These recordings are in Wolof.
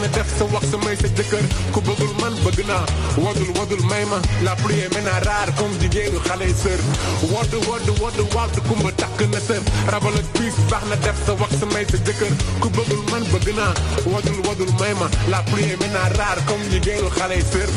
na def sa wax sa may sa jëkkër ku bëggul man bëgg naa wadul may ma la pluie est maintenant rare comme jigéenu xale yi sër wodd kumba takk na sër rabal ak piis baax na def sa wax sa may sa jëkkër ku bëggul man bëgg naa wadul may ma la pluie est maintenant rare comme jigéenu xale yi sër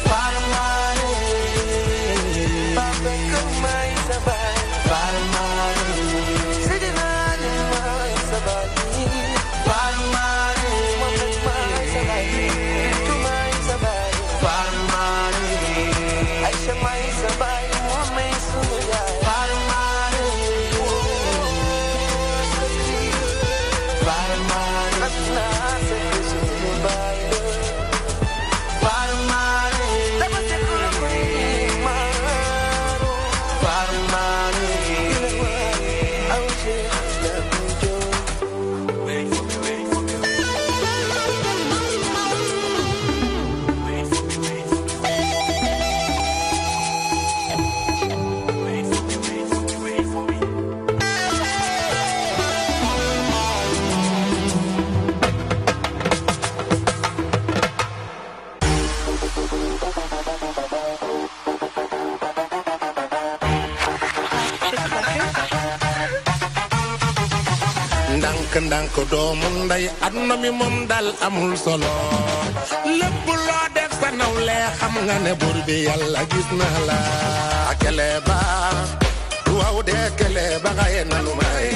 Para ndànk doomu ndey aduna mi moom dal amul solo lépp loo def sa nawle xam nga ne buur bi yàlla gis na la akele ba waaw de akele ba nga ye nanu may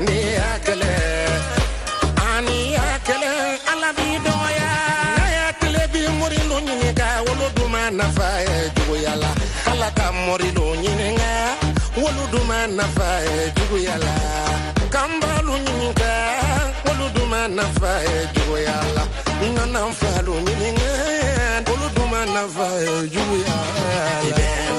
ni akele ani akele ala bi doya akele bi muri lu ñi ga wolu duma na faye jugu yàlla kala ka muri lu ñi nga wolu duma na faye jugu yàlla kambalu ñi ga wolu duma na faye jugu yàlla ngana falu ñi nga wolu duma na faye jugu yàlla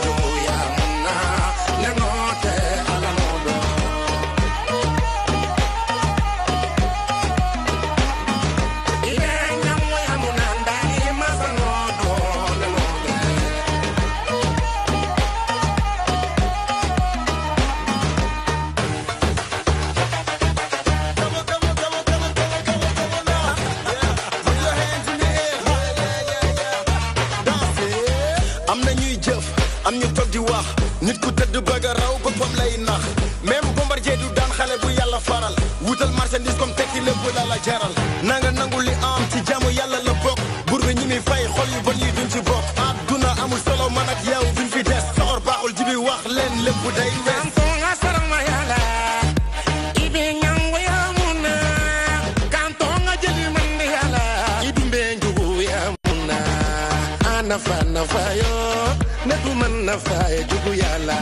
nit ku tëdd bëgg a raw boppam lay nax même Bombardier du daan xale bu yàlla faral wutal marchandise comme tekki lépp la la jaral nanga nangu li am ci jaamu yàlla la bokk bur bi ñi muy fay xol yu bon yi duñ ci bokk àdduna amul solo man ak yow duñ fi des soxor baaxul ji bi wax leen lépp day wees kantonga sarama yàlla ibi ñangu yamuna kantonga jëli mandi yàlla idumbe njugu yamuna anafa nafa yo ne du man nafa jugu yàlla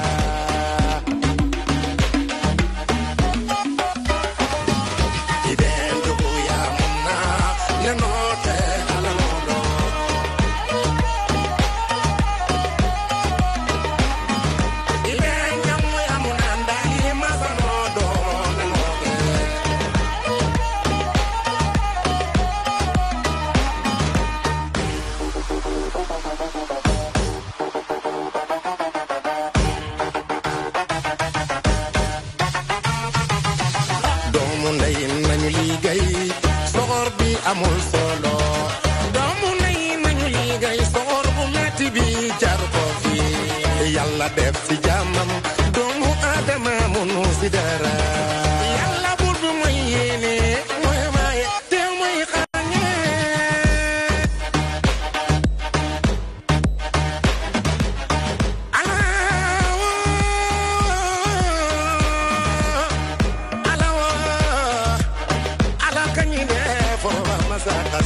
amul solo doomu nay nañu liggéey soor bu metti bi jar ko fi yàlla def ci jàmmam doomu aadama munu si dara yàlla bur bu mooy yéene mooy maaye te mooy xañe ala kañi def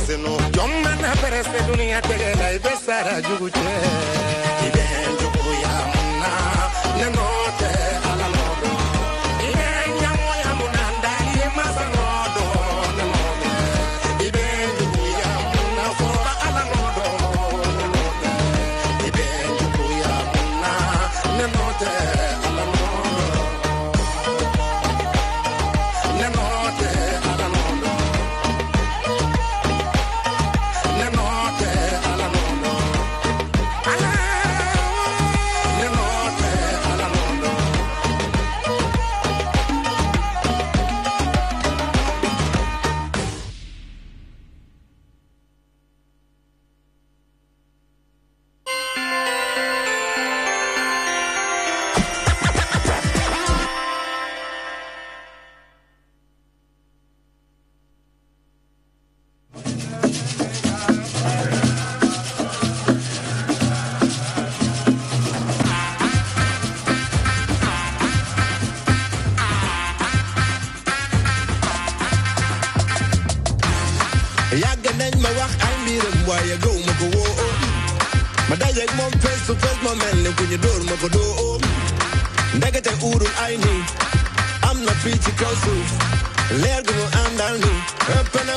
Senu jomana perese dunia tegela ibesara juguche iben jugu ya muna nenote ala lodo iben nyamo ya muna ndali masanodo nenote iben jugu ya muna foba ala lodo nenote iben jugu ya muna nenote ala lodo nenote ala lodo yàgg nañ ma wax ay mbiram waaye gaw ma ko woo ma dajeeg moom face to face ma mel ni ku ñu dóor ma ko doo ndekete uurul ay nii am na fii ci kaw suuf leer gu mu àndal ni ëpp na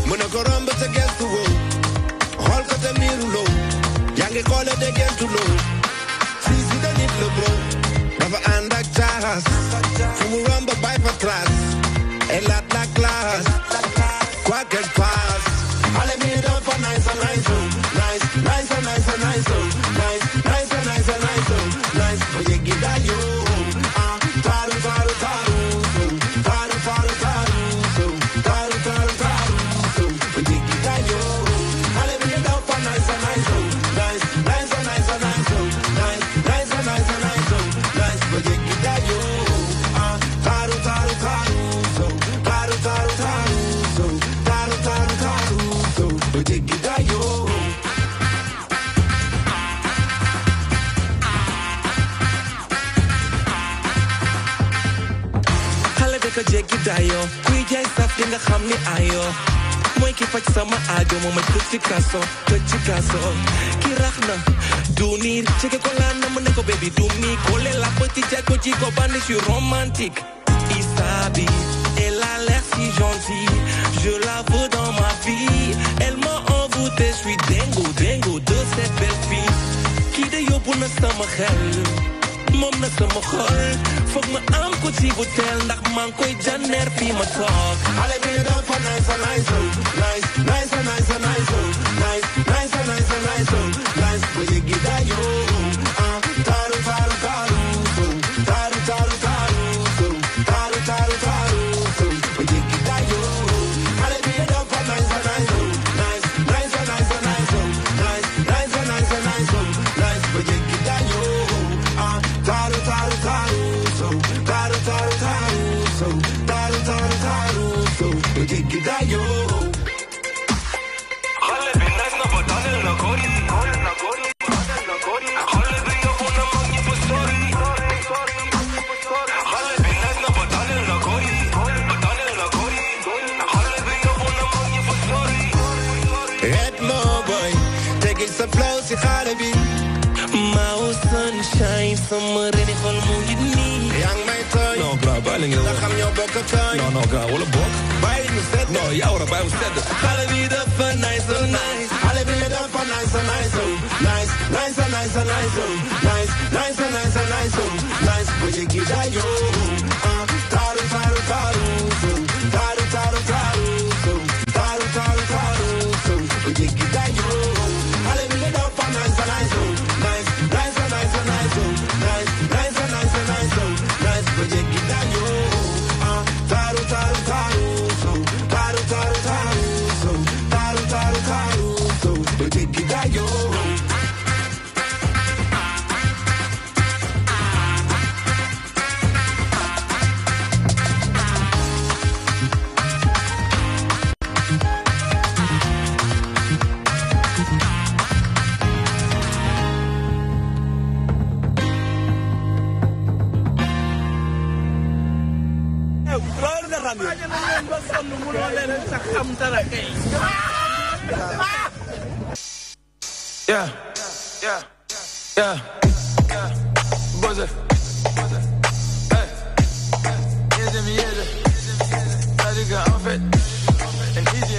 mu ne ko romb te gestu woo xool ko te miiru loo yaa ngi xoole te gestu loo si da nit la bro dafa ànd ak caas fu mu romb bay fa trace et la classe quoi qu'elle passe allez mi dafa nice nice nice nice nice nice nice nice nice nice nice oye gida yo taru taru taru taru taru taru taru taru taru oye gida yo allez mi dafa nice nice nice nice nice nice nice nice nice nice nice oye gida yo taru taru taru mooy ka jéggi dayoo kuy jaay saf di nga xam ni ayoo mooy ki faj sama aajo moom mooy tëj ci kaso ki rax na du niir ceke ko laan na mu ne ko baby du mi kole la petite jago ji ko bandi je suis romantique Isabi elle a l'air si gentille je la veux dans ma vie elle m'a envoûté je suis dingo de cette belle fille qui de yóbbu na sama xel moom na sama xol foog ma am ko ci butel ndax maa ngi koy janeer fii ma toog xale bi dafa nice ba yeggi dayo taru ba yeggi dayo xale bi dafa nice ba yeggi dayo si xale bi Mao sunshine sama reni xol mu ngi nii yaa ngi may tooy non grave bàyyi la ngeen nga xam ñoo bokk tooy non grave wala bokk bàyyi ñu sedd non yaa war a bàyyi mu sedd xale bi dafa nice xale bi dafa nice ba jéggi dayo taru ba jéggi dayo xale bi dafa nice ba jéggi dayo taru ba jéggi dayo Yeah. Buzzer. Hey. Easy. Tragica en fait. And easy.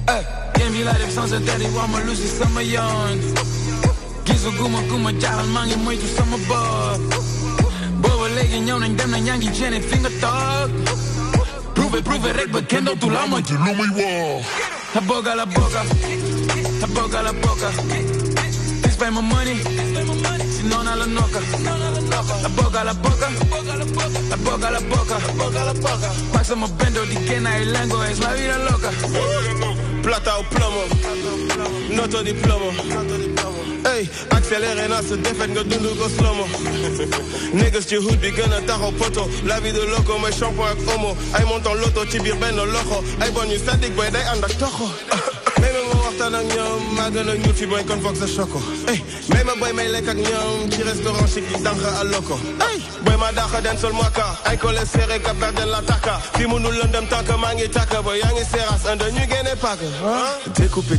Hey. Game be like if sunset daddy want my Lucy summer yawn. Gizo guma jaral mangi moytu sama bob. Bobo legi ñew nañ dem na ñangi jene finger talk. Prove it rek ba kenn dootu la ma ci lu muy woo. La boca. This pay my money. Si no na la noca. La boca. Pásame bendo di que na el lengo es la vida loca. Plata o plomo. Noto di plomo. Hey, accéléré na se défaite nga dundu ko slomo. Niggas ci hood bi gën a taxaw poto. La vie de loco mooy shampoing ak omo. Ay monton loto ci biir benn loxo. Ay bon ñu sadik boy day ànd ak toxo. Waxtaan ak ñoom maa gën a ñuul fi boy kon foog sa choco. Hey, may ma boy may lekk ak ñoom ci restaurant chic di dànq à loco. Hey, boy ma dàq den sol moi ka. Ay collé serré ka perdre la taka. Fi mënul lëndëm tànk maa ngi tàkk boy yaa ngi seras and ñu génne paak.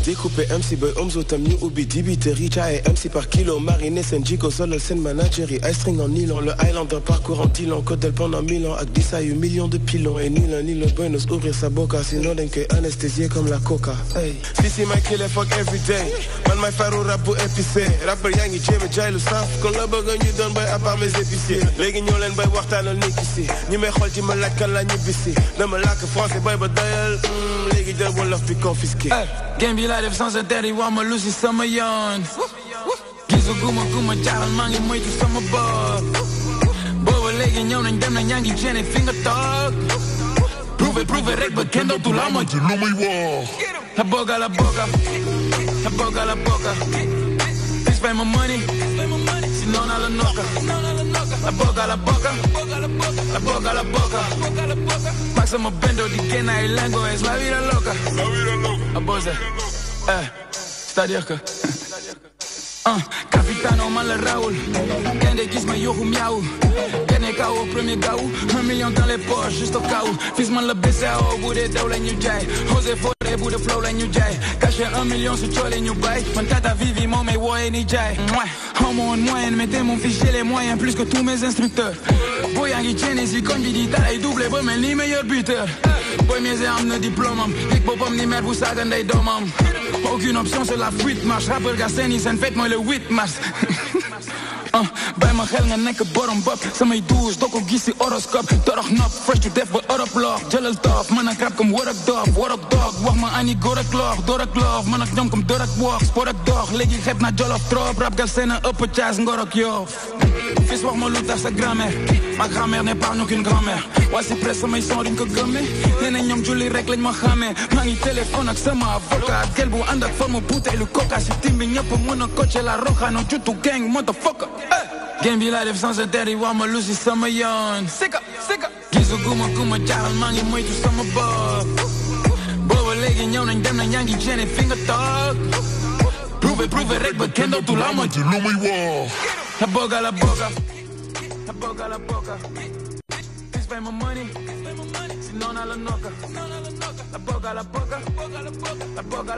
Découpé MC boy omzo tam ñu ubbi dibiteri caay MC par kilo mariné seen jiko solal seen manageri ay string en nylon le Highlander parcours en Dylan Codel pendant 1000 ans ak disa yu millions de pilons et ni l'un ni le bonus ouvrir sa boca sinon dañ koy anesthésier comme la coca. Hey, si my killer fuck every day man may faru rap bu épicé rappeur yaa ngi jéem a jaay lu saf kon la bëgg ñu doon bay à part mes épiciers léegi ñoo leen bay waxtaanal ni ki si ñi may xool ci ma laaj kan la ñibbisi dama làkk français bay ba doyal léegi jël wolof bi confisqué. Game be like if sunset daddy want my Lucy summer yawn. Gizo guma jaral maa ngi moytu sama bob. Booba léegi ñëw nañ dem na ñaa ngi jene finger talk. Prove it rek ba kenn dootu la ma ci lu muy woo. La boca. This pay my money. Si no na la noca. La boca. Máximo bendo di que na el lengo es la vida loca. A Buzzer. C'est-à-dire que café capitano man la Raoul gaynde gis ma yoxu miaw gane kaw au premier gaaw 1 million dans les poches juste au cas où fils man la BCAO bu dee daw la ñu jaay José Fodé bu dee flow la ñu jaay caché 1 million su coole ñu bay man tata Vivi moo may wooye ni jaay homo en moyenne mettez mon fils j'ai les moyens plus que tous mes instructeurs boy yaa ngi ceene si koñ bi di talay doublé ba mel ni meilleur buteur boy mieux am na diplôme am yëg boppam ni mère bu saaga ndey doomam aucune option c'est la fuite marche rappeur ga seeni seen fête mooy le 8 mars bay ma xel nga nekk borom bopp samay douze doo ko gis si horoscope torox nopp fresh to def ba Europe loox jëlal toof mën ak rap comme war ak doof wax ma ani góor ak loox door ak loof mën ak ñoom comme door ak wax sport ak dox léegi xeeb na jolof trop rap gal seen a ëpp caas ngor ak yoof fils wax ma lu tax sa grand-mère ma grand-mère n'épargne qu'une grand-mère waa si presse samay son duñ ko gëmme nee na ñoom julli rek lañ ma xamee maa ngi téléphone ak sama avocat gel bu ànd ak forme bouteille lu coca si tim bi ñëpp mën a coacher la roja no jutu gang motherfucker game bi laa def sans intérêt wax ma lu si sama yoon sika guma jaaxal maa ngi moytu sama bopp booba léegi ñëw nañ dem na ñaa ngi jeene fi nga toog prouvé rek ba kenn dootu la ma ci lu muy woo la boga please pay my money sinon na la noka la boga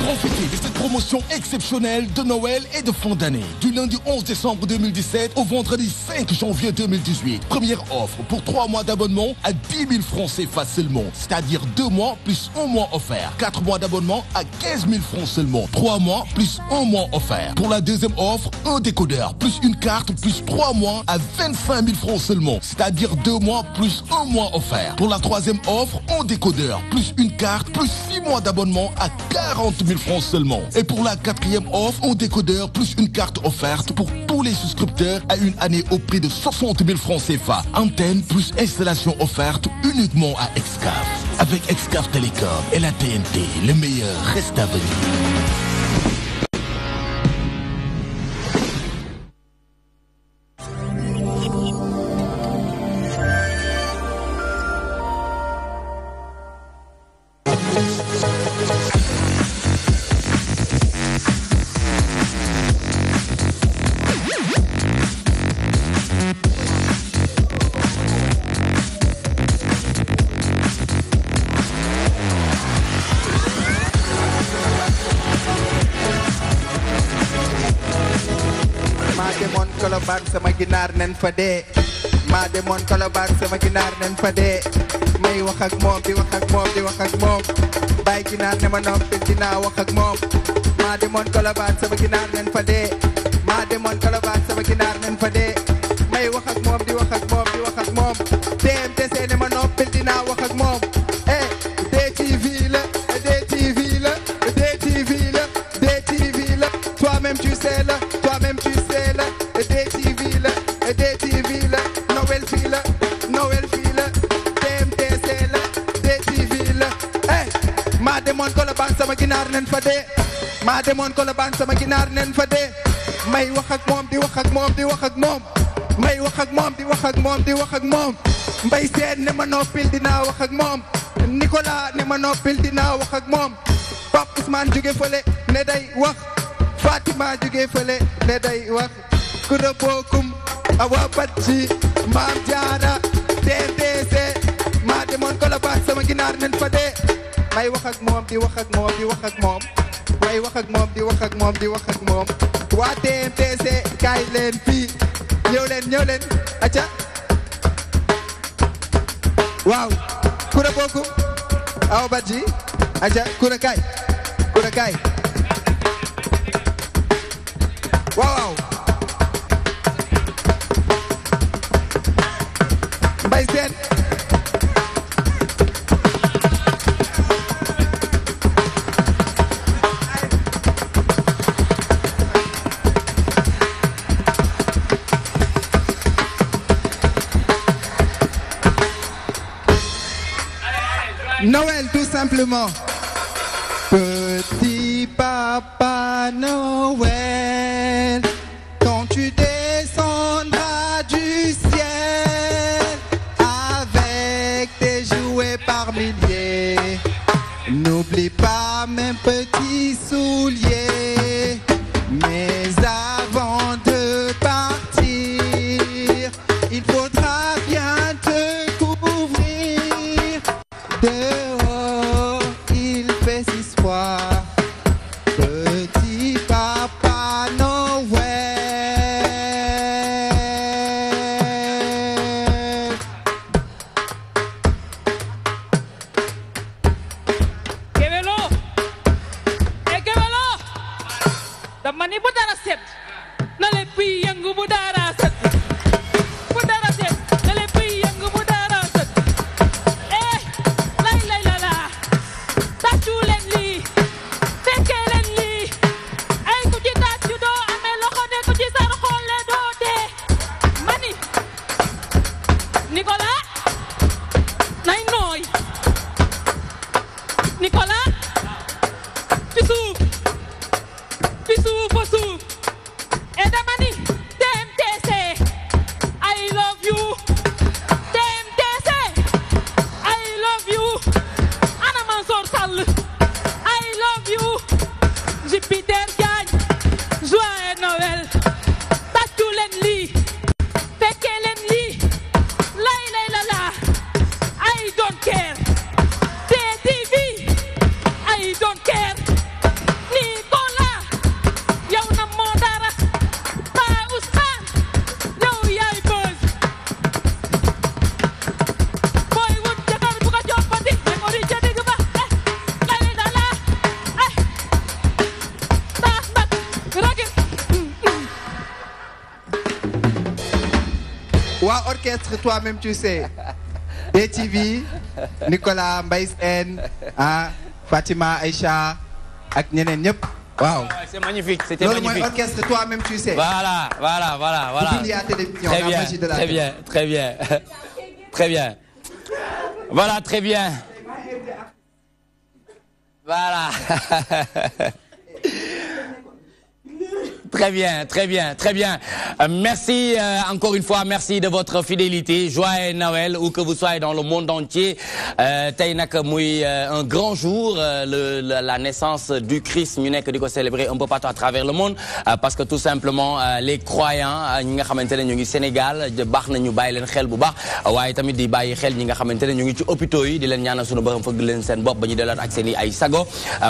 Profitez de cette promotion exceptionnelle de Noël et de fin d'année. Du lundi 11 décembre 2017 au vendredi 5 janvier 2018. Première offre pour 3 mois d'abonnement à 10 000 francs CFA seulement. C'est-à-dire 2 mois plus 1 mois offert. 4 mois d'abonnement à 15 000 francs seulement. 3 mois plus 1 mois offert. Pour la deuxième offre, un décodeur plus une carte plus 3 mois à 25 000 francs seulement. C'est-à-dire 2 mois plus 1 mois offert. Pour la troisième offre, un décodeur plus une carte plus 6 mois d'abonnement à 40 000 francs seulement. Et pour la quatrième offre, un décodeur plus une carte offerte pour tous les souscripteurs à une année au prix de 60 000 francs CFA. Antenne plus installation offerte uniquement à Excaf. Avec Excaf Télécom et la TNT, le meilleur reste à venir. sama ginaar nen fa dee maa demoon Colobane sama ginaar nen fa dee may wax ak moom di wax ak moom di wax ak moom bàyyi ginaar ne ma noppi dinaa wax ak moom maa demoon Colobane sama ginaar nen fa dee maa demoon Colobane sama ginaar nen fa dee may wax ak moom di wax ak moom di wax ak moom DMTC ne ma noppi dinaa wax ak moom DTV la DTV la DTV la DTV la toi-même tu sais la toi-même tu sais la DTV la Noël fii la DMTC la DTV la maa demoon Colobane sama ginaar nen fa dee maa demoon Colobane sama ginaar nen fa dee may wax ak moom di wax ak moom di wax ak moom may wax ak moom di wax ak moom di wax ak moom Mbay Seen ne ma noppil dinaa wax ak moom Nicolas ne ma noppil dinaa wax ak moom Pape Ousmane jóge fële ne day wax Fatima jóge fële ne day wax Kuda Bokum Awa Badji Maam Jaara DMTC maa demoon Colobane sama ginaar nen fa dee may wax ak moom di wax ak moom di wax ak moom may wax ak moom di wax ak moom di wax ak moom waa DMTC kaay leen fii ñëw leen acca waaw Kuda Bokum Awa Badji acca Kuda kaay waaw Mbay Seen Noël tout simplement. Petit papa Noël, quand tu descendras du ciel avec tes jouets par milliers, n'oublie pas mes petits souliers. Dehors, il fait si froid. Petit papa Noël. Kewelo, Kewelo, dama ni bu dara set na le pi yëngu bu dara set bu dara set na le pi yëngu bu dara set lay lay la la tàccu leen lii fekkee leen lii ay ku ci tàccu doo amee loxo de ku ci sar xoole doo dee mani Nicolas nay nooy Nicolas ci suuf fa suuf et dama ni TMTC I love you TMTC I love you Ana Mansour Sall I love you Jupiter Diagne joyeux Noël tàccu leen lii fekkee leen lii lay lay la la I don't care TTV I don't care Nicolas yow na moo dara Pa Ousmane yow yaay buzz booy wut jëkkër bu ko joppati mais moo di ca digg ba lay la la taas nag ragit Waa orchestre, toi-même tu sais. DTV, Nicolas, Mbaye Sène, Fatima, Aïcha, ak ñeneen ñëpp. Waaw. C'est magnifique, c'était Loolu magnifique. mooy orchestre, toi-même tu sais. Voilà. Publié à télévision, Très la bien, magie de la très télé. bien, très bien. Très bien. Voilà, très bien. Voilà. Très bien, très bien, très bien. Merci encore une fois, merci de votre fidélité. Joyeux Noël, où que vous soyez dans le monde entier. Tey nag muy un grand jour, la naissance du Christ ñu nekk di ko célébrer un peu partout à travers le monde, parce que tout simplement les croyants ñi nga xamante ne ñu ngi Sénégal baax na ñu bàyyi leen xel bu baax, waaye tamit di bàyyi xel ñi nga xamante ne ñu ngi ci hôpitaux yi di leen ñaanal sunu borom fëgg leen seen bopp ba ñu delluwaat ak seen i ay sago,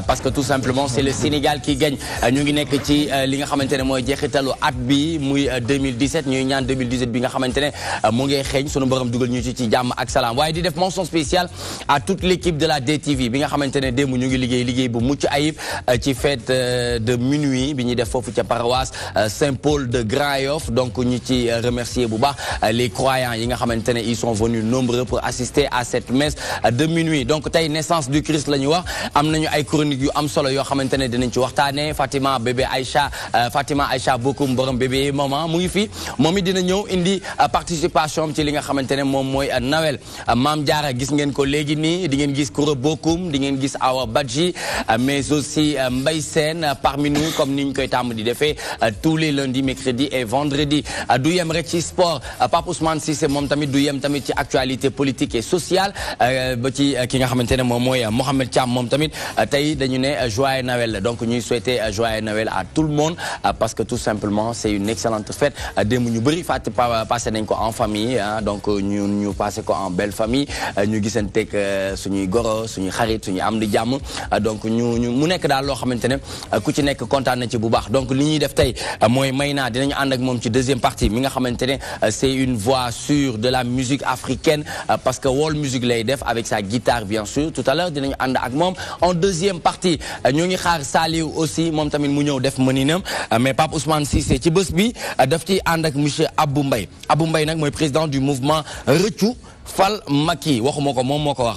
parce que tout simplement c'est le Sénégal qui gagne. ñu ngi nekk ci li nga xamante ne mooy jeexitalu at bi muy 2017 ñuy ñaan 2018 bi nga xamante ne mu ngi xeeñ sunu borom dugal ñu ci jàmm ak salaam, waaye di def mention spéciale à toute l'équipe de la DTV bi nga xamante ne démb ñu ngi liggéey bu mucc ayib ci fête de minuit bi ñuy def foofu ca paroisse Saint-Paul de Grand-Yoff. Donc ñu ci remercier bu baax les croyants yi nga xamante ne ils sont venus nombreux pour assister à cette messe de minuit. Donc tey naissance du Christ la ñu wax, am nañu ay chroniques yu am solo yoo xamante ne dinañ ci waxtaane. Fatima bébé Aïcha Bokoum borom bébé maman mu ngi fi, moom it dina ñëw indi participation ci li nga xamante ne moom mooy Noël. Maam Diarra gis ngeen ko léegi nii, di ngeen gis Koura Bokoum, di ngeen gis Awa Badji, mais aussi Mbaye Sène parmi nous comme ni ñu koy tàmm di defee tous les lundis, mercredis et vendredis. Du yem rek ci sport, Pape Ousmane Cissé moom tamit du yem tamit ci actualité politique et sociale, ba ci ki nga xamante ne moom mooy Mohamed Thiam moom tamit tey dañu ne joyeux Noël. Donc ñuy souhaiter joyeux Noël à tout le monde, parce que tout simplement c'est une excellente fête. Démb ñu bëri fàtte passé nañ ko en famille, donc ñu passé ko en belle famille, ñu gisanteeg suñuy goro, suñuy xarit, suñuy am di jàmm. Donc ñu mu nekk daal loo xamante ne ku ci nekk kontaan na ci bu baax. Donc li ñuy def tey mooy Mayna dinañu ànd ak moom ci deuxième partie mi nga xamante ne c'est une voix sûre de la musique africaine, parce que world music lay def avec sa guitare bien sûr. Tout à l'heure dinañu ànd ak moom en deuxième partie. ñu ngi xaar Saliou aussi moom tamit mu ñëw def mëninam, mais Pape Ousmane Cissé ci bés bi daf ci ànd ak monsieur Abou Mbaye. Abou Mbaye nag mooy président du mouvement Rëccu Fal Macky, waxuma ko moom moo ko wax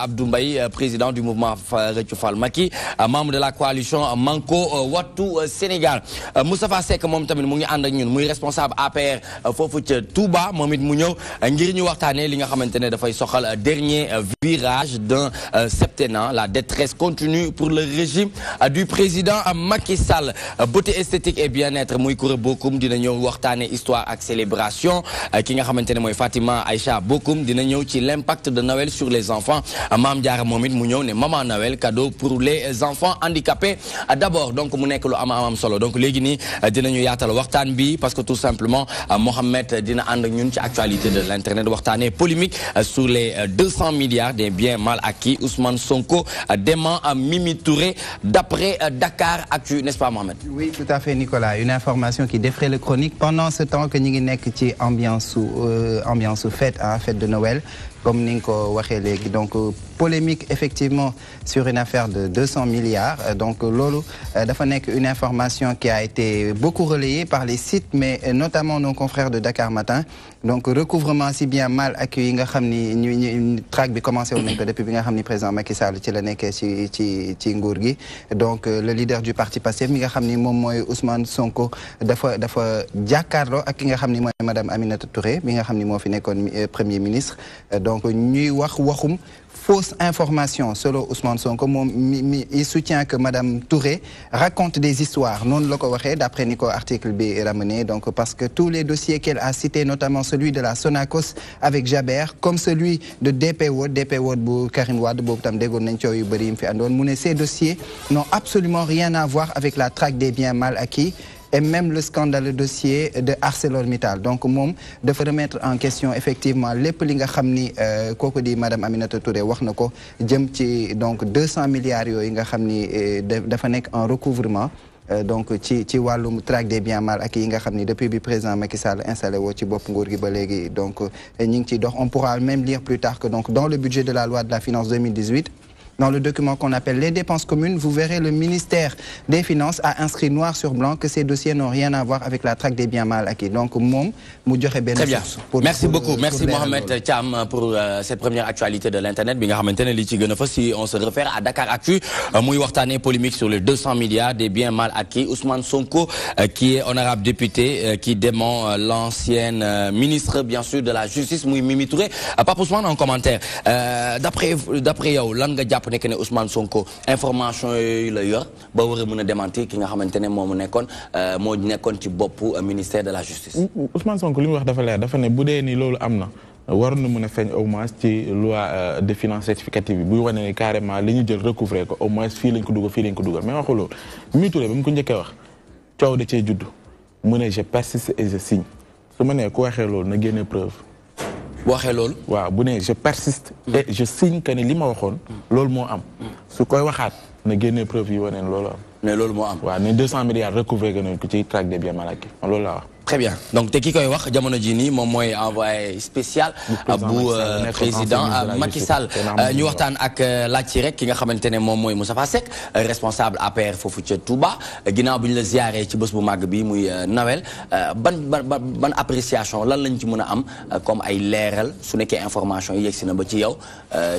Abdou Mbaye, président du mouvement Rëccu Fal Macky, membre de la coalition Manko Wattu Sénégal. Moustapha Seck moom tamit mu ngi ànd ak ñun, muy responsable APR foofu ca Touba, moom it mu ñëw ngir ñu waxtaanee li nga xamante ne dafay soxal dernier virage d'un septennat, la détresse continue pour le régime du président Macky Sall. Beauté esthétique et bien-être muy Koura Bokoum dina ñëw waxtaanee histoire ak célébration. Ki nga xamante ne mooy Fatima Aïcha Adja Bokoum dina ñëw ci l'impact de Noël sur les enfants Mame Diarra moom it mu ñëw ne Maman Noël cadeau pour les enfants handicapés d'abord donc mu nekk lu am solo donc léegi nii dinañu yaatal waxtaan bi parce que tout simplement Mohamed dina ànd ak ñun ci actualité de l'internet waxtaanee polémique sur les 200 milliards des biens mal acquis Ousmane Sonko dément Mimi Touré d'après Dakar Actu, n'est-ce pas Mohamed? Oui, tout à fait Nicolas, une information qui défraie le chronique pendant ce temps que ñu ngi nekk ci ambiance fête de Noël comme ni nga ko waxee léegi donc polémique effectivement sur une affaire de 200 milliards donc loolu dafa nekk une information qui a été beaucoup relayée par les sites mais notamment nos confrères de Dakar Matin donc recouvrement si bien mal accueilli yi nga xam ni ñu traque bi commencé woon nañ ko depuis bi nga xam ni président Macky Sall ci la nekkee ci nguur gi donc le leader du parti Pastef mi nga xam ni moom mooy Ousmane Sonko dafa jàkkaarloo ak ki nga xam ni mooy madame Aminata Touré mi nga xam ni moo fi nekkoon premier ministre donc ñuy waxum fausse information selon Ousmane Sonko il soutient que madame Touré raconte des histoires non la ko waxee d'après ni ko article bi ramené donc parce que tous les dossiers qu'elle a cités notamment celui de la Sonacos avec Jaber comme celui de DP World bu Karim Wade boobu tam déggoon nañ coow yu bëri yi mu fi àndoon mu ne ces dossiers n'ont absolument rien à voir avec la traque des biens mal acquis et même le scandaleux dossier de ArcelorMittal donc moom dafa remettre en question effectivement lépp li nga xam ni kooku di madame Aminata Touré wax na ko jëm ci donc 200 milliards yooyu nga xam ni dafa nekk en recouvrement donc ci wàllum traque des biens mal acquis yi nga xam ni depuis bi président Macky Sall installé woo ci bopp nguur gi ba léegi donc ñu ngi ciy dox on pourra même lire plus tard que donc dans le budget de la loi de la finance 2018 dans le document qu'on appelle les dépenses communes, vous verrez le ministère des Finances a inscrit noir sur blanc que ces dossiers n'ont rien à voir avec la traque des biens mal acquis. Donc, mom, très bien. Merci beaucoup. Merci Mohamed Thiam pour cette première actualité de l'Internet. Si on se réfère à Dakar Actu, Mouy Wartane polémique sur les 200 milliards des biens mal acquis. Ousmane Sonko, qui est honorable député, qui dément l'ancienne ministre, bien sûr, de la Justice, Mouy Mimi Touré. Papa Ousmane, en commentaire. D'après Yao, Langa Diap, nekk ne Ousmane Sonko information yooyu la yor ba war a mën a démentir ki nga xamante ne moo nekkoon ci boppu ministère de la justice. Ousmane Sonko li mu wax dafa leer dafa ne bu dee ni loolu am na waroon na mën a feeñ au moins ci loi de finances rectificative bi buy wane ne carrément li ñu jël recouvrer ko au moins fii lañ ko dugal mais waxu loolu Mimi Touré ba mu ko njëkkee wax coow da cee judd mu ne je persiste et je signe su ma nee ku waxee loolu na génne preuve. waxee loolu waaw bu ne je persiste et je signe que ni li ma waxoon loolu moo am su koy waxaat na génne preuve yi wane loolu am mais loolu moo am waaw ne 200 milliards recouvré que nañ ko ci traque des biens mal acquis loolu laa wax. Très bien. Donc, te ki koy wax jamono ji nii moom mooy envoyé spécial bu président Macky Sall ñu waxtaan ak laaj ci rek ki nga xamante ne moom mooy Moustapha Seck responsable APR foofu ca Touba ginnaaw bi ñu la ziaree ci bés bu màgg bi muy Noël ban appréciation lan lañ ci mën a am comme ay leeral su nekkee information yi yegsi na ba ci yow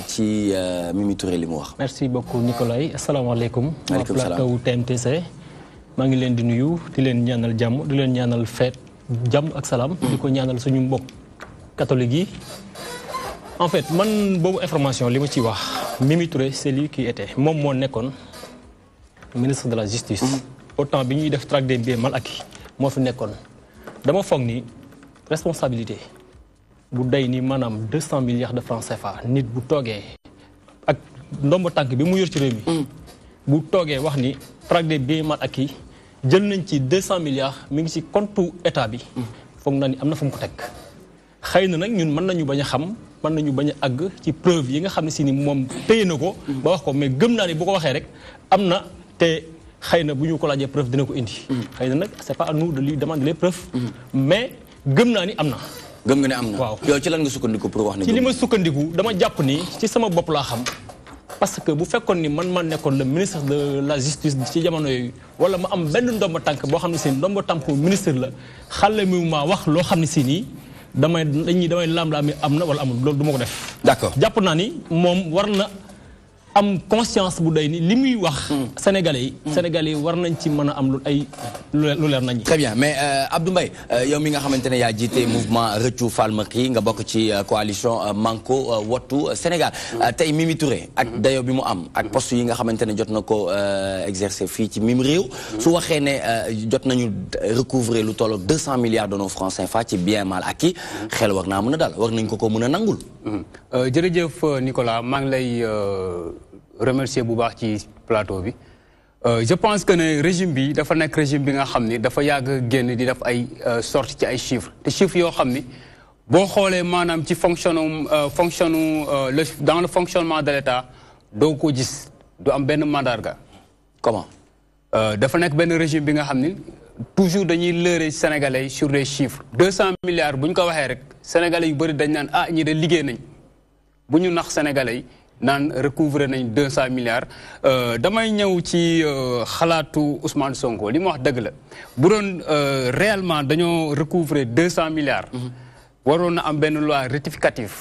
ci Mimi Touré li mu wax. Merci beaucoup Nicolas. Asalaamaaleykum. Maaleykum salaam plateau TMTC. maa ngi leen di nuyu di leen ñaanal jàmm di leen ñaanal fête jàmm ak salaam. di ko ñaanal suñu mbokk catholique yi. en fait man boobu information li ma ciy wax Mimi Touré c'est lui qui était moom moo nekkoon ministre de la justice. autant bi ñuy def traque des biens mal acquis moo fi nekkoon. dama foog ni responsabilité bu day ni maanaam 200 milliards de francs CFA nit bu toogee ak ndombo tànk bi mu yor ci réew mi. bu toogee wax ni traque des biens mal acquis jël nañ ci 200 milliards mi ngi ci compte état bi. foog naa ni am na fu mu ko teg. xëy na nag ñun mën nañu bañ a xam mën nañu bañ a àgg ci preuve yi nga xam ne si ni moom téye na ko. ba wax ko mais gëm naa ni bu ko waxee rek am na te xëy na bu ñu ko laajee preuve dina ko indi. xëy na nag c'est pas à nous de lui demander les preuves. mais gëm naa ni am na. gëm nga ne am na. waaw yow ci lan nga sukkandiku pour wax ne. ci li ma sukkandiku dama jàpp ni ci sama bopp laa xam. parce que bu fekkoon ni man nekkoon le ministre de la justice ci jamono yooyu wala ma am benn ndomba tànk boo xam ne si ndomba tànk ministre la xale mi maa wax loo xam ne si nii damay laam-laam am na wala amul loolu du ma ko def. d'accord jàpp naa ni moom war na am conscience bu doy ni li muy wax. Sénégalais yi war nañ ci mën a am lu leer nañ. Très bien mais Abdou Mbaye yow mi nga xamante ne yaa jiite mouvement Rëccu Falmaki nga bokk ci coalition Manko Wattu Sénégal tey Mimi Touré ak dayo bi mu am ak poste yi nga xamante ne jot na ko exercer fii ci mim réew su waxee ne jot nañu recouvrer lu tolloog 200 milliards de nos francs CFA ci bien mal acquis xel war naa mën a dal war nañ ko mën a nangul. jërëjëf Nicolas maa ngi lay remercier bu baax ci plateau bi je pense que ne régime bi dafa nekk régime bi nga xam ni dafa yàgg génn di def ay sorties ci ay chiffres te chiffres yoo xam ni boo xoolee maanaam ci dans le fonctionnement de l'État doo ko gis du am benn mandarga. Comment. dafa nekk benn régime bi nga xam ni toujours dañuy leurrer Sénégalais sur des chiffres 200 milliards bu ñu ko waxee rek Sénégalais yu bëri dañ naan ñi de liggéey nañ bu ñu nax Sénégalais yi naan recouvrer nañ 200 milliards damay ñëw ci xalaatu Ousmane Sonko li mu wax dëgg la bu doon réellement dañoo recouvrer 200 milliards. waroon na am benn loi rectificative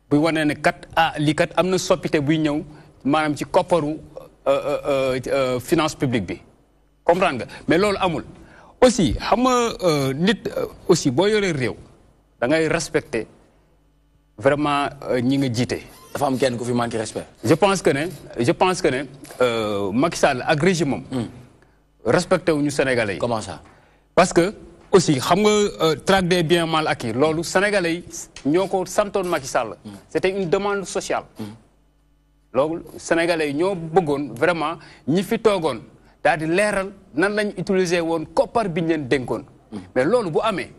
buy wane ne kat lii kat am na soppite buy ñëw maanaam ci kopparu finance publique bi comprendre nga mais loolu amul. aussi xam nga nit aussi boo yoree réew da ngay respecter vraiment ñi nga jiite. dafa am kenn ku fi manqué respect. je pense que ne Macky Sall ak régime am respecté wuñu Sénégalais yi. Comment ça. parce que aussi xam nga traque des biens mal acquis loolu Sénégalais yi ñoo ko santoon Macky Sall. c'était une demande sociale. loolu Sénégalais yi ñoo bëggoon vraiment ñi fi toogoon daal di leeral nan lañ utiliser woon koppar bi ñu leen dénkoon. mais loolu bu amee